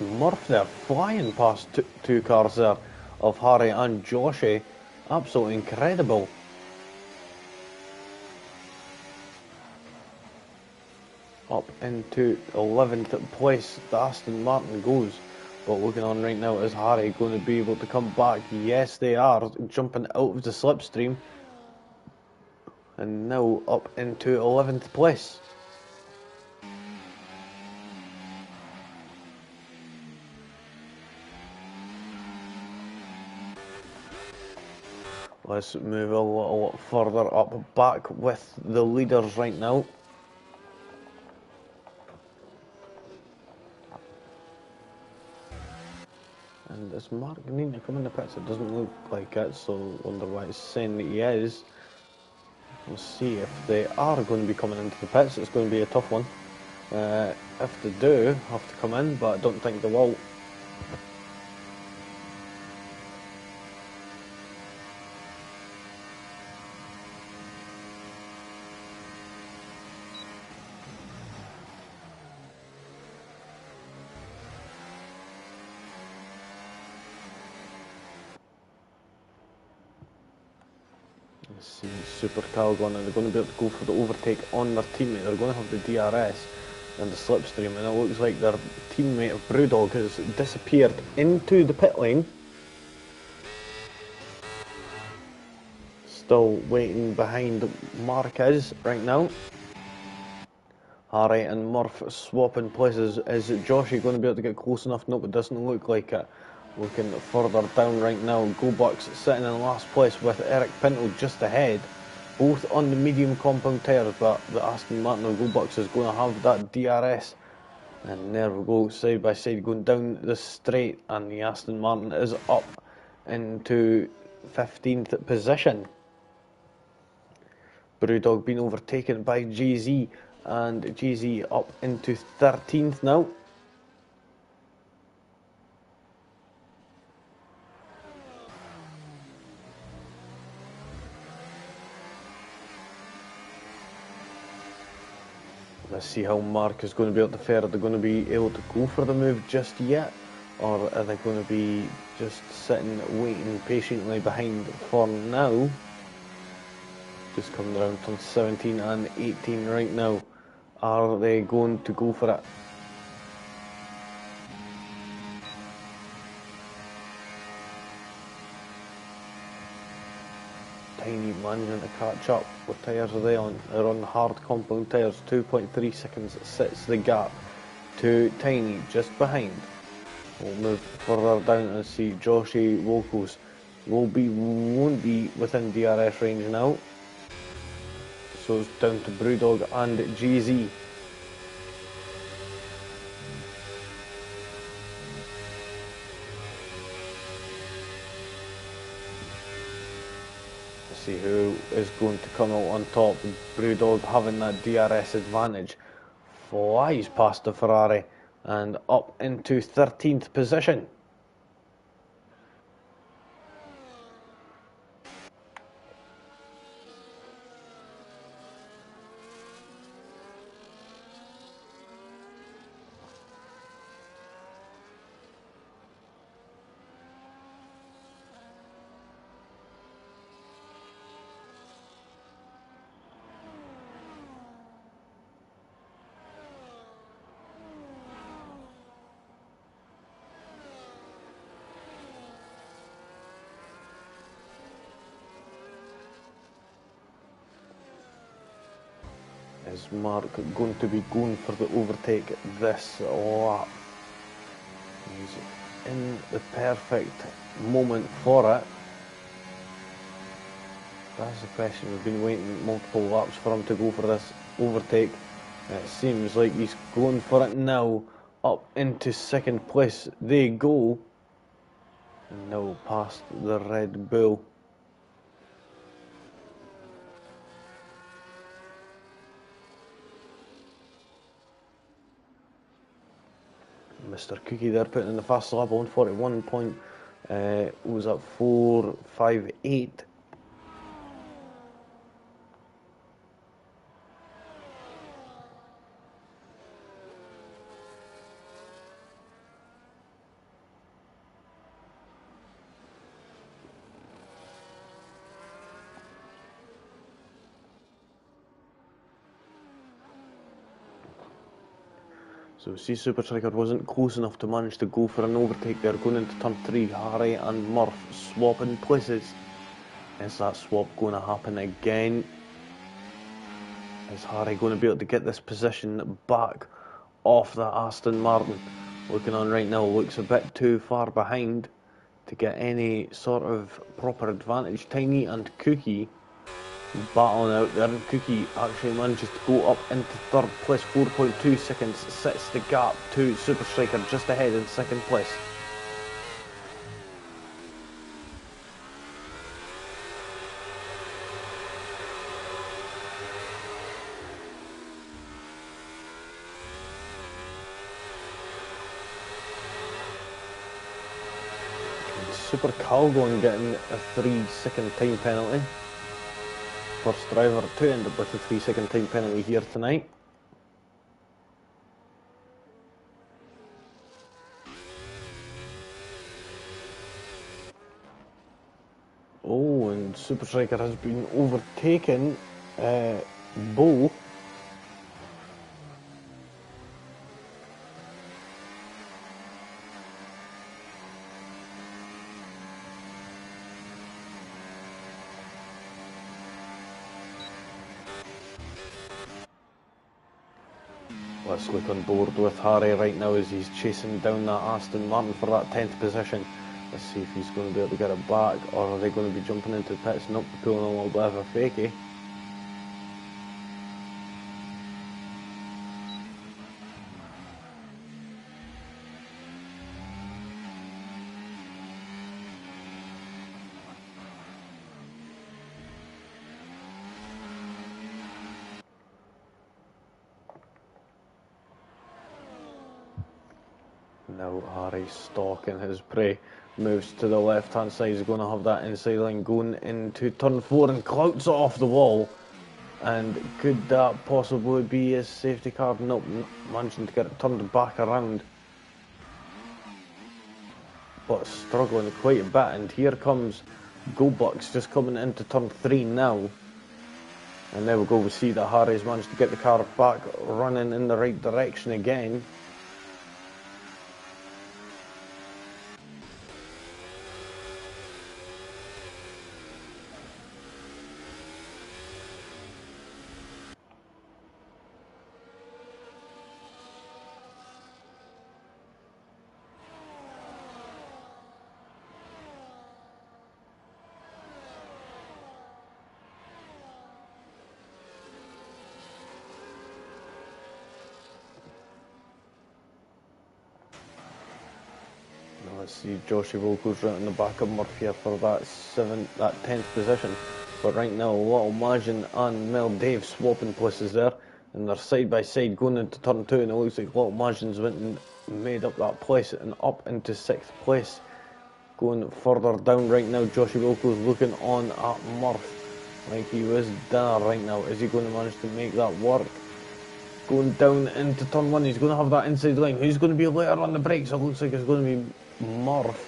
Murph there, flying past two cars there of Harry and Joshy. Absolutely incredible. Up into 11th place, the Aston Martin goes. But looking on right now, is Harry going to be able to come back? Yes, they are, jumping out of the slipstream. And now up into 11th place. Let's move a little further up, back with the leaders right now. And is Mark needing to come in the pits? It doesn't look like it, so I wonder why it's saying that he is. We'll see if they are going to be coming into the pits. It's going to be a tough one. If they do have to come in, but I don't think they will. Let's see, Super Calgon, and they're going to be able to go for the overtake on their teammate. They're going to have the DRS and the slipstream, and it looks like their teammate of Brewdog has disappeared into the pit lane. Still waiting behind Marquez right now. Harry and Murph swapping places. Is Joshy going to be able to get close enough? Nope, it doesn't look like it. Looking further down right now, GoBucks sitting in last place with Eric Pinto just ahead. Both on the medium compound tyres, but the Aston Martin of GoBucks is going to have that DRS. And there we go, side by side going down the straight, and the Aston Martin is up into 15th position. Brewdog being overtaken by GZ, and GZ up into 13th now. Let's see how Mark is going to be able to fare. Are they going to be able to go for the move just yet? Or are they going to be just sitting, waiting patiently behind for now? Just coming around from 17 and 18 right now. Are they going to go for it? Tiny managing to catch up. What tyres are they on? They're on hard compound tyres. 2.3 seconds sits the gap to Tiny just behind. We'll move further down and see Joshy Locals won't be within DRS range now. So it's down to Brewdog and GZ. See who is going to come out on top. Brewdog having that DRS advantage, flies past the Ferrari and up into 13th position. Is Mark going to be going for the overtake this lap? He's in the perfect moment for it. That's the question. We've been waiting multiple laps for him to go for this overtake. It seems like he's going for it now. Up into second place they go. And now past the Red Bull. Mr. Cookie there putting in the fast lap, 141 point, was at 458. So see, Super Striker wasn't close enough to manage to go for an overtake there. Going into turn 3, Harry and Murph swapping places. Is that swap going to happen again? Is Harry going to be able to get this position back off that Aston Martin? Looking on right now, looks a bit too far behind to get any sort of proper advantage. Tiny and Cookie battling out there, and Cookie actually manages to go up into third place, 4.2 seconds, sets the gap to Super Striker just ahead in second place. Super Calgon getting a 3-second time penalty. First driver to end up with a 3-second time penalty here tonight. Oh, and Super Striker has been overtaken. Bo. Let's look on board with Harry right now as he's chasing down that Aston Martin for that 10th position. Let's see if he's going to be able to get it back, or are they going to be jumping into the pits? Nope, pulling a little bit of a fakie. Now Harry's stalking his prey, moves to the left hand side, he's going to have that inside line going into turn 4 and clouts it off the wall. And could that possibly be his safety car? Nope, managing to get it turned back around. But struggling quite a bit, and here comes GoBucks just coming into turn 3 now. And there we go, we see that Harry's managed to get the car back running in the right direction again. Let's see, Joshy Volko's right in the back of Murphy here for that 10th position. But right now, Little Majin and Mel Dave swapping places there, and they're side by side going into turn 2, and it looks like Little Majin's went and made up that place and up into 6th place. Going further down right now, Joshy Volko's looking on at Murph like he was there right now. Is he going to manage to make that work? Going down into turn 1, he's going to have that inside line. Who's going to be later on the brakes? It looks like it's going to be Murph,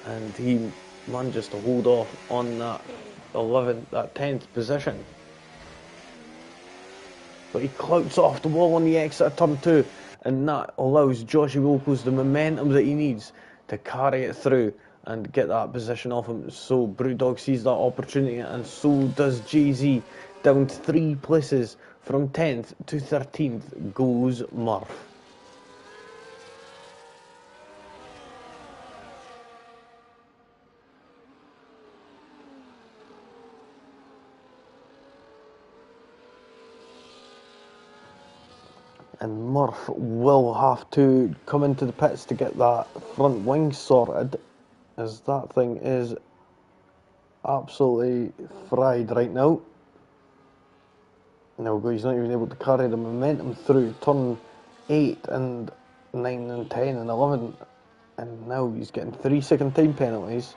and he manages to hold off on that 10th position. But he clouts off the wall on the exit of turn 2, and that allows Joshy Wilkos the momentum that he needs to carry it through and get that position off him. So Brewdog sees that opportunity, and so does Jay-Z. Down 3 places from 10th to 13th goes Murph. And Murph will have to come into the pits to get that front wing sorted, as that thing is absolutely fried right now. Now he's not even able to carry the momentum through turn 8, and 9 and 10 and 11, and now he's getting 3 second time penalties.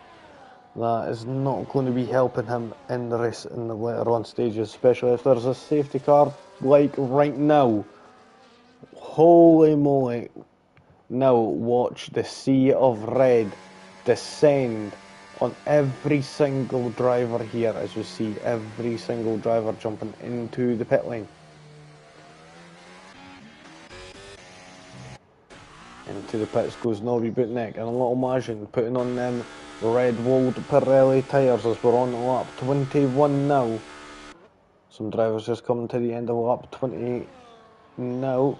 That is not going to be helping him in the race in the later on stages, especially if there's a safety car like right now. Holy moly. Now watch the sea of red descend on every single driver here, as you see every single driver jumping into the pit lane. Into the pits goes Nobby Bootneck and a little Majin putting on them red walled Pirelli tyres as we're on lap 21 now. Some drivers just coming to the end of lap 20 now.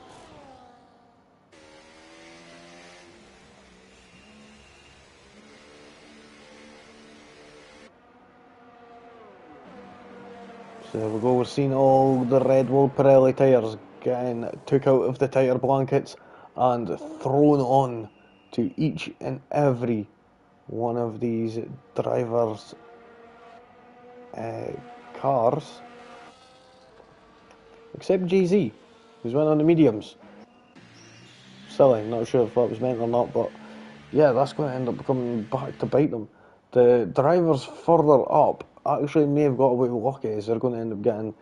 So there we go, we're seeing all the red walled Pirelli tyres getting took out of the tyre blankets and thrown on to each and every one of these drivers' cars, except Jay-Z, who's went on the mediums. Silly, not sure if that was meant or not, but yeah, that's going to end up coming back to bite them. The drivers further up actually may have got away with lucky, as they're going to end up getting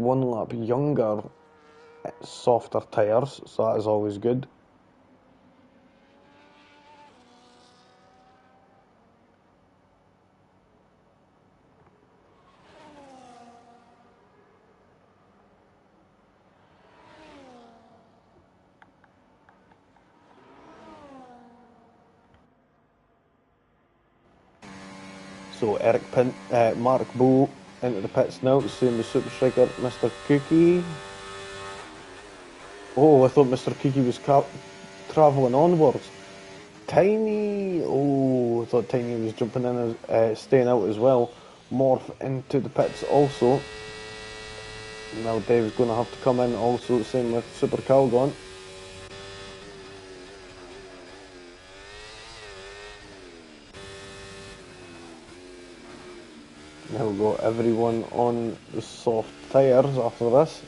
1 lap younger, softer tyres, so that is always good. So Mark Bow into the pits now, seeing the Super Striker, Mr. Cookie. Oh, I thought Mr. Cookie was travelling onwards. Tiny, oh, I thought Tiny was jumping in, staying out as well. Morph into the pits also. Now Dave's going to have to come in also, same with Super Calgon. Now we've got everyone on the soft tyres after this.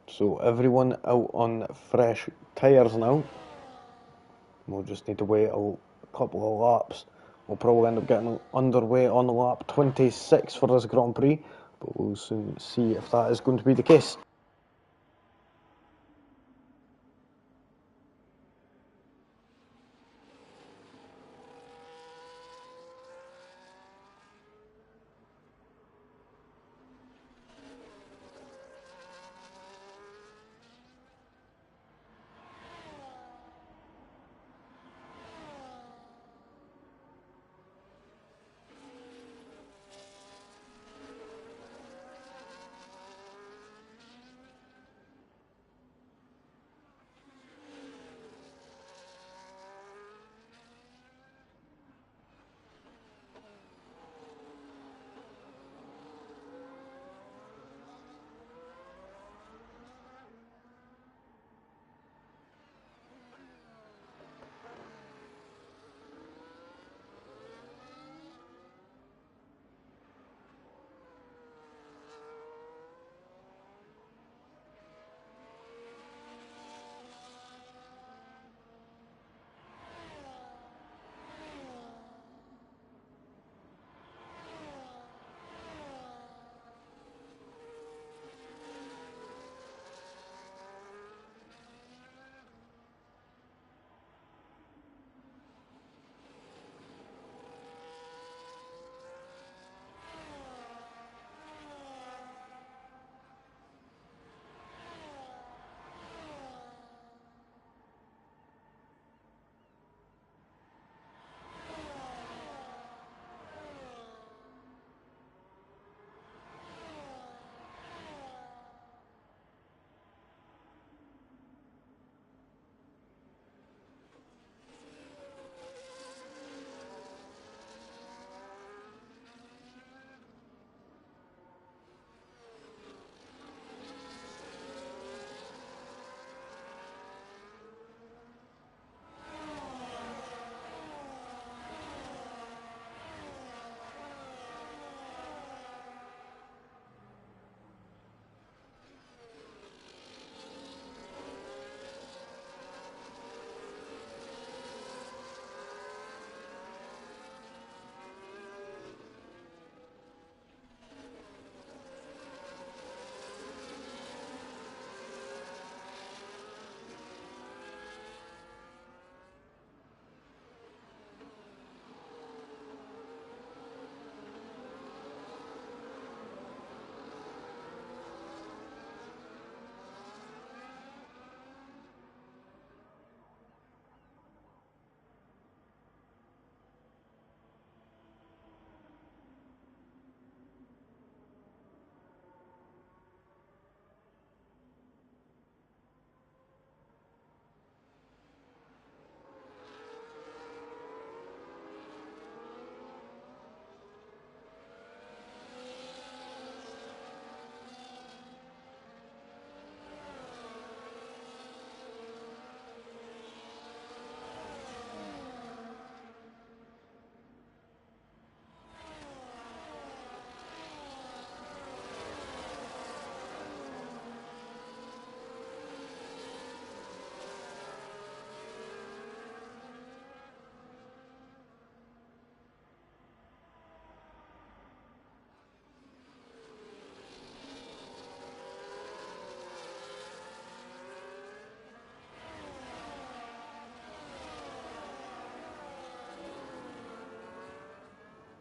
So everyone out on fresh tyres now. We'll just need to wait a couple of laps. We'll probably end up getting underway on lap 26 for this Grand Prix, but we'll soon see if that is going to be the case.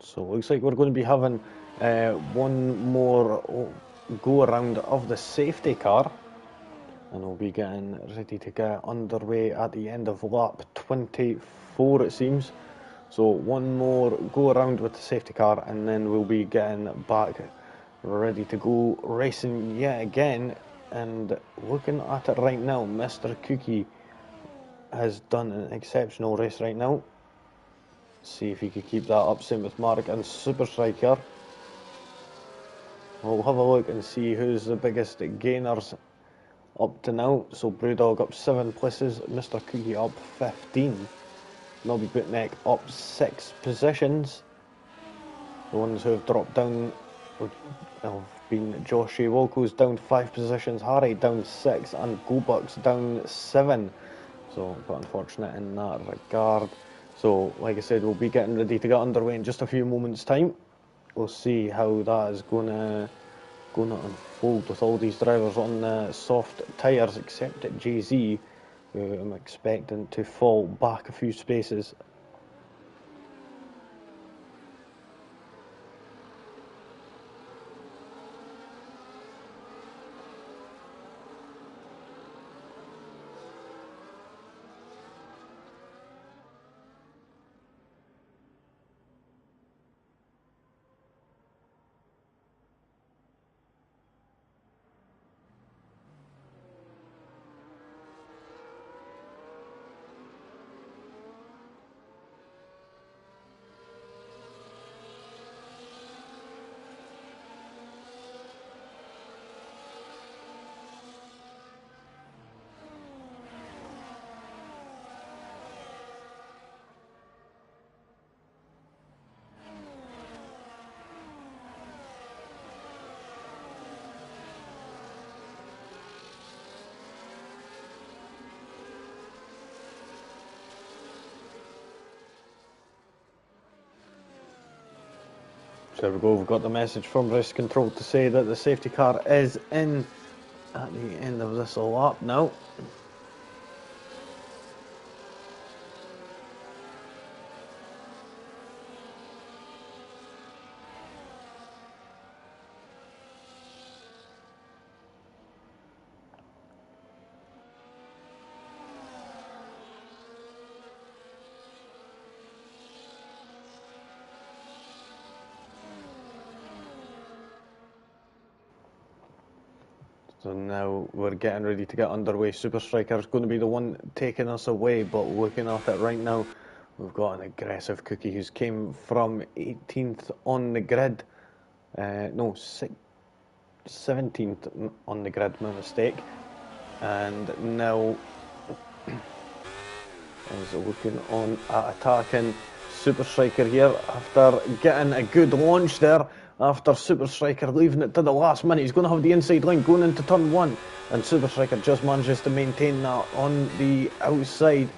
So it looks like we're going to be having one more go around of the safety car, and we'll be getting ready to get underway at the end of lap 24 it seems. So one more go around with the safety car, and then we'll be getting back ready to go racing yet again. And looking at it right now, Mr. Cookie has done an exceptional race right now. See if he could keep that up. Same with Mark and Super Striker. We'll have a look and see who's the biggest gainers up to now. So Brewdog up 7 places, Mr. Cookie up 15. Nobby Bootneck up 6 positions. The ones who have dropped down have been Josh Wilco's down 5 positions, Harry down 6, and GoBucks down 7. So a bit unfortunate in that regard. So like I said, we'll be getting ready to get underway in just a few moments time. We'll see how that is gonna unfold with all these drivers on the soft tyres, except at Jay-Z, who I'm expecting to fall back a few spaces. So there we go, we've got the message from race control to say that the safety car is in at the end of this lap now. So now we're getting ready to get underway. Super Striker is going to be the one taking us away, but looking at it right now, we've got an aggressive Cookie who's came from 18th on the grid. No, 17th on the grid, my mistake. And now is looking on at attacking Super Striker here after getting a good launch there. After Super Striker leaving it to the last minute, he's going to have the inside line going into turn 1, and Super Striker just manages to maintain that on the outside.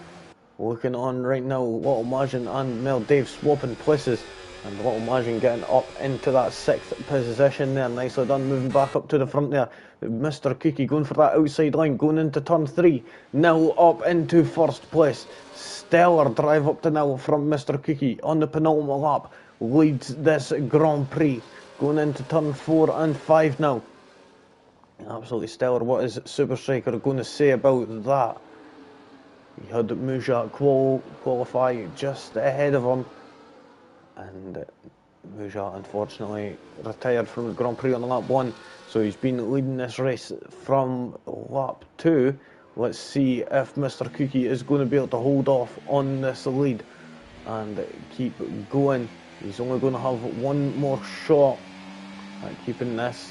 Looking on right now, Little Majin and Mel Dave swapping places, and Little Majin getting up into that 6th position there. Nicely done, moving back up to the front there. Mr. Cookie going for that outside line, going into turn 3, now up into 1st place. Stellar drive up to now from Mr. Cookie on the penultimate lap. Leads this Grand Prix, going into turn 4 and 5 now. Absolutely stellar. What is Super Striker going to say about that? He had Muja qualify just ahead of him, and Muja unfortunately retired from the Grand Prix on lap 1, so he's been leading this race from lap 2. Let's see if Mr. Cookie is going to be able to hold off on this lead and keep going. He's only going to have one more shot at keeping this.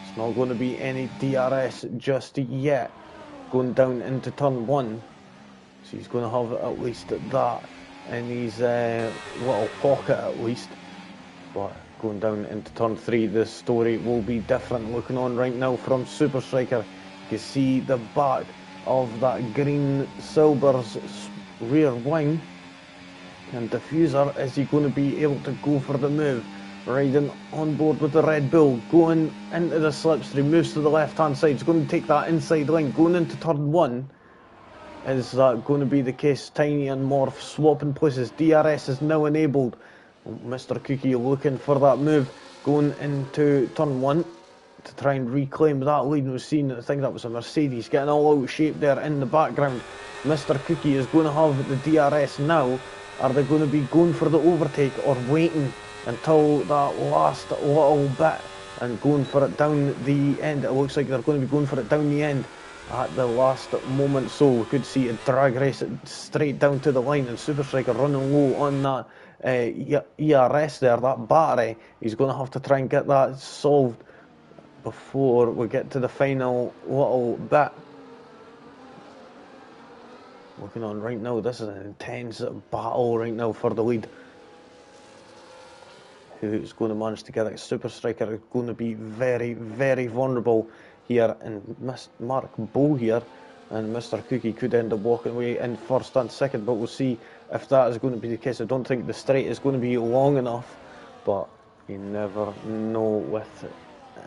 It's not going to be any DRS just yet. Going down into turn 1. So he's going to have at least that in his little pocket at least. But going down into turn 3, the story will be different. Looking on right now from Super Striker, you can see the back of that green Silver's rear wing. And Diffuser, is he going to be able to go for the move? Riding on board with the Red Bull, going into the slipstream, moves to the left hand side, he's going to take that inside line, going into turn 1. Is that going to be the case? Tiny and Morph swapping places, DRS is now enabled. Mr. Cookie looking for that move, going into turn 1 to try and reclaim that lead. And we've seen, I think that was a Mercedes, getting all out of shape there in the background. Mr. Cookie is going to have the DRS now. Are they going to be going for the overtake or waiting until that last little bit and going for it down the end? It looks like they're going to be going for it down the end at the last moment. So we could see a drag race straight down to the line, and Super Striker running low on that ERS there, that battery. He's going to have to try and get that solved before we get to the final little bit. Looking on right now, this is an intense battle right now for the lead. Who's going to manage to get it? Super Striker is going to be very, very vulnerable here, and Mark Bow here, and Mr. Cookie could end up walking away in first and second, but we'll see if that is going to be the case. I don't think the straight is going to be long enough, but you never know with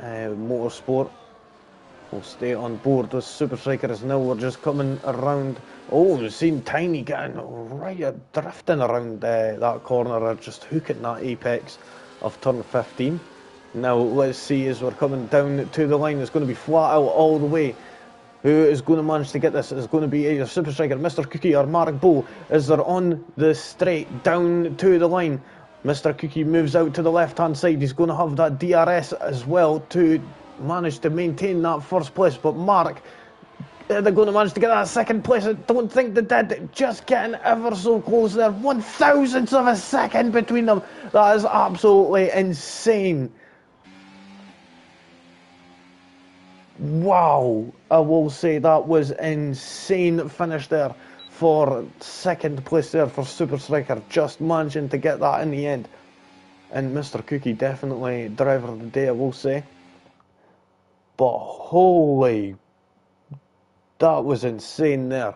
motorsport. We'll stay on board with Super Strikers now. We're just coming around. Oh, we've seen Tiny getting right drifting around that corner, just hooking that apex of turn 15. Now let's see, as we're coming down to the line, it's going to be flat out all the way. Who is going to manage to get this? It's going to be either Super Striker, Mr. Cookie or Mark Bow as they're on the straight down to the line. Mr. Cookie moves out to the left hand side. He's going to have that DRS as well to manage to maintain that first place, but Mark, they're going to manage to get that second place. I don't think they did. Just getting ever so close there. 1,000th of a second between them. That is absolutely insane. Wow, I will say that was insane finish there for second place there for Super Striker, just managing to get that in the end. And Mr. Cookie definitely driver of the day, I will say. But holy, that was insane there.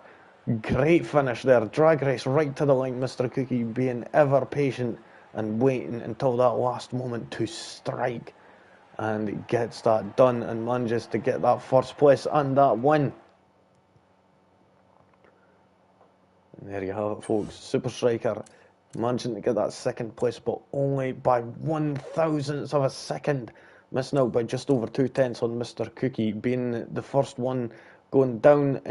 Great finish there. Drag race right to the line. Mr. Cookie being ever patient and waiting until that last moment to strike. And he gets that done and manages to get that first place and that win. And there you have it, folks. Super Striker managing to get that second place, but only by 1,000th of a second. Missing out by just over 2/10 on Mr. Cookie, being the first one going down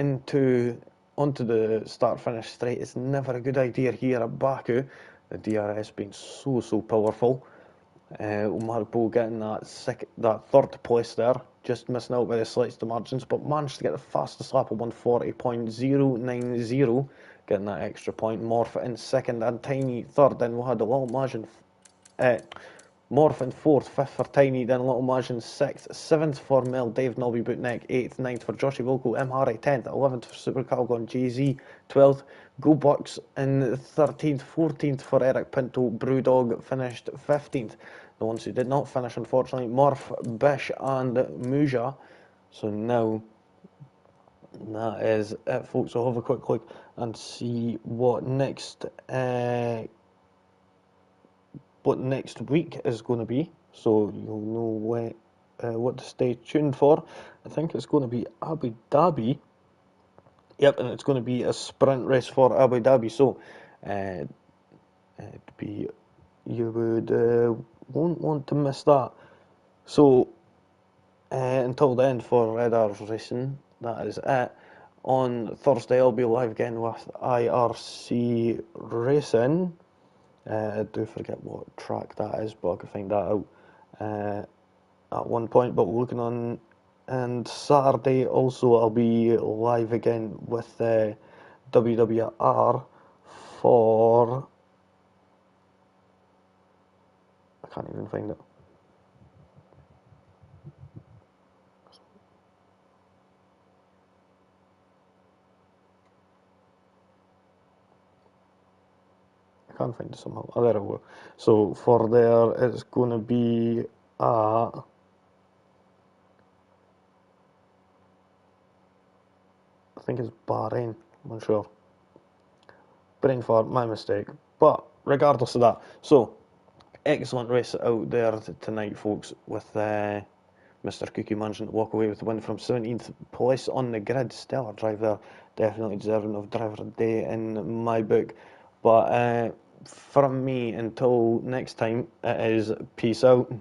onto the start-finish straight. It's never a good idea here at Baku. The DRS being so powerful. Mark Bow getting that third place there, just missing out by the slightest of margins, but managed to get the fastest lap of 140.090, getting that extra point. Morph in second and Tiny third, then we had a little margin. Morph in fourth, fifth for Tiny, then Little Margin sixth, seventh for Mel Dave Nobby Bootneck, eighth, ninth for Joshy Volko, M. Harry 10th, 11th for Super Calgon JZ, 12th, Go Bucks in 13th, 14th for Eric Pinto, Brewdog finished 15th. The ones who did not finish, unfortunately, Morph, Bish and Muja. So now that is it, folks. I'll have a quick look and see what next week is going to be, so you'll know what to stay tuned for. I think it's going to be Abu Dhabi. Yep, and it's going to be a sprint race for Abu Dhabi, so you would won't want to miss that. So until then, for RAR Racing, that is it. On Thursday, I'll be live again with IRC Racing. I do forget what track that is, but I can find that out at one point. But we're looking on, and Saturday also I'll be live again with WWR for, I can't even find it. I can't find it somehow. Oh, there we go. So for there, it's going to be at, I think it's Bahrain. I'm not sure. Brain fart, my mistake. But regardless of that, so excellent race out there tonight, folks, with Mr. Cookie managing to walk away with the win from 17th place on the grid. Stellar drive there, definitely deserving of driver of the day in my book. But from me until next time, it is peace out.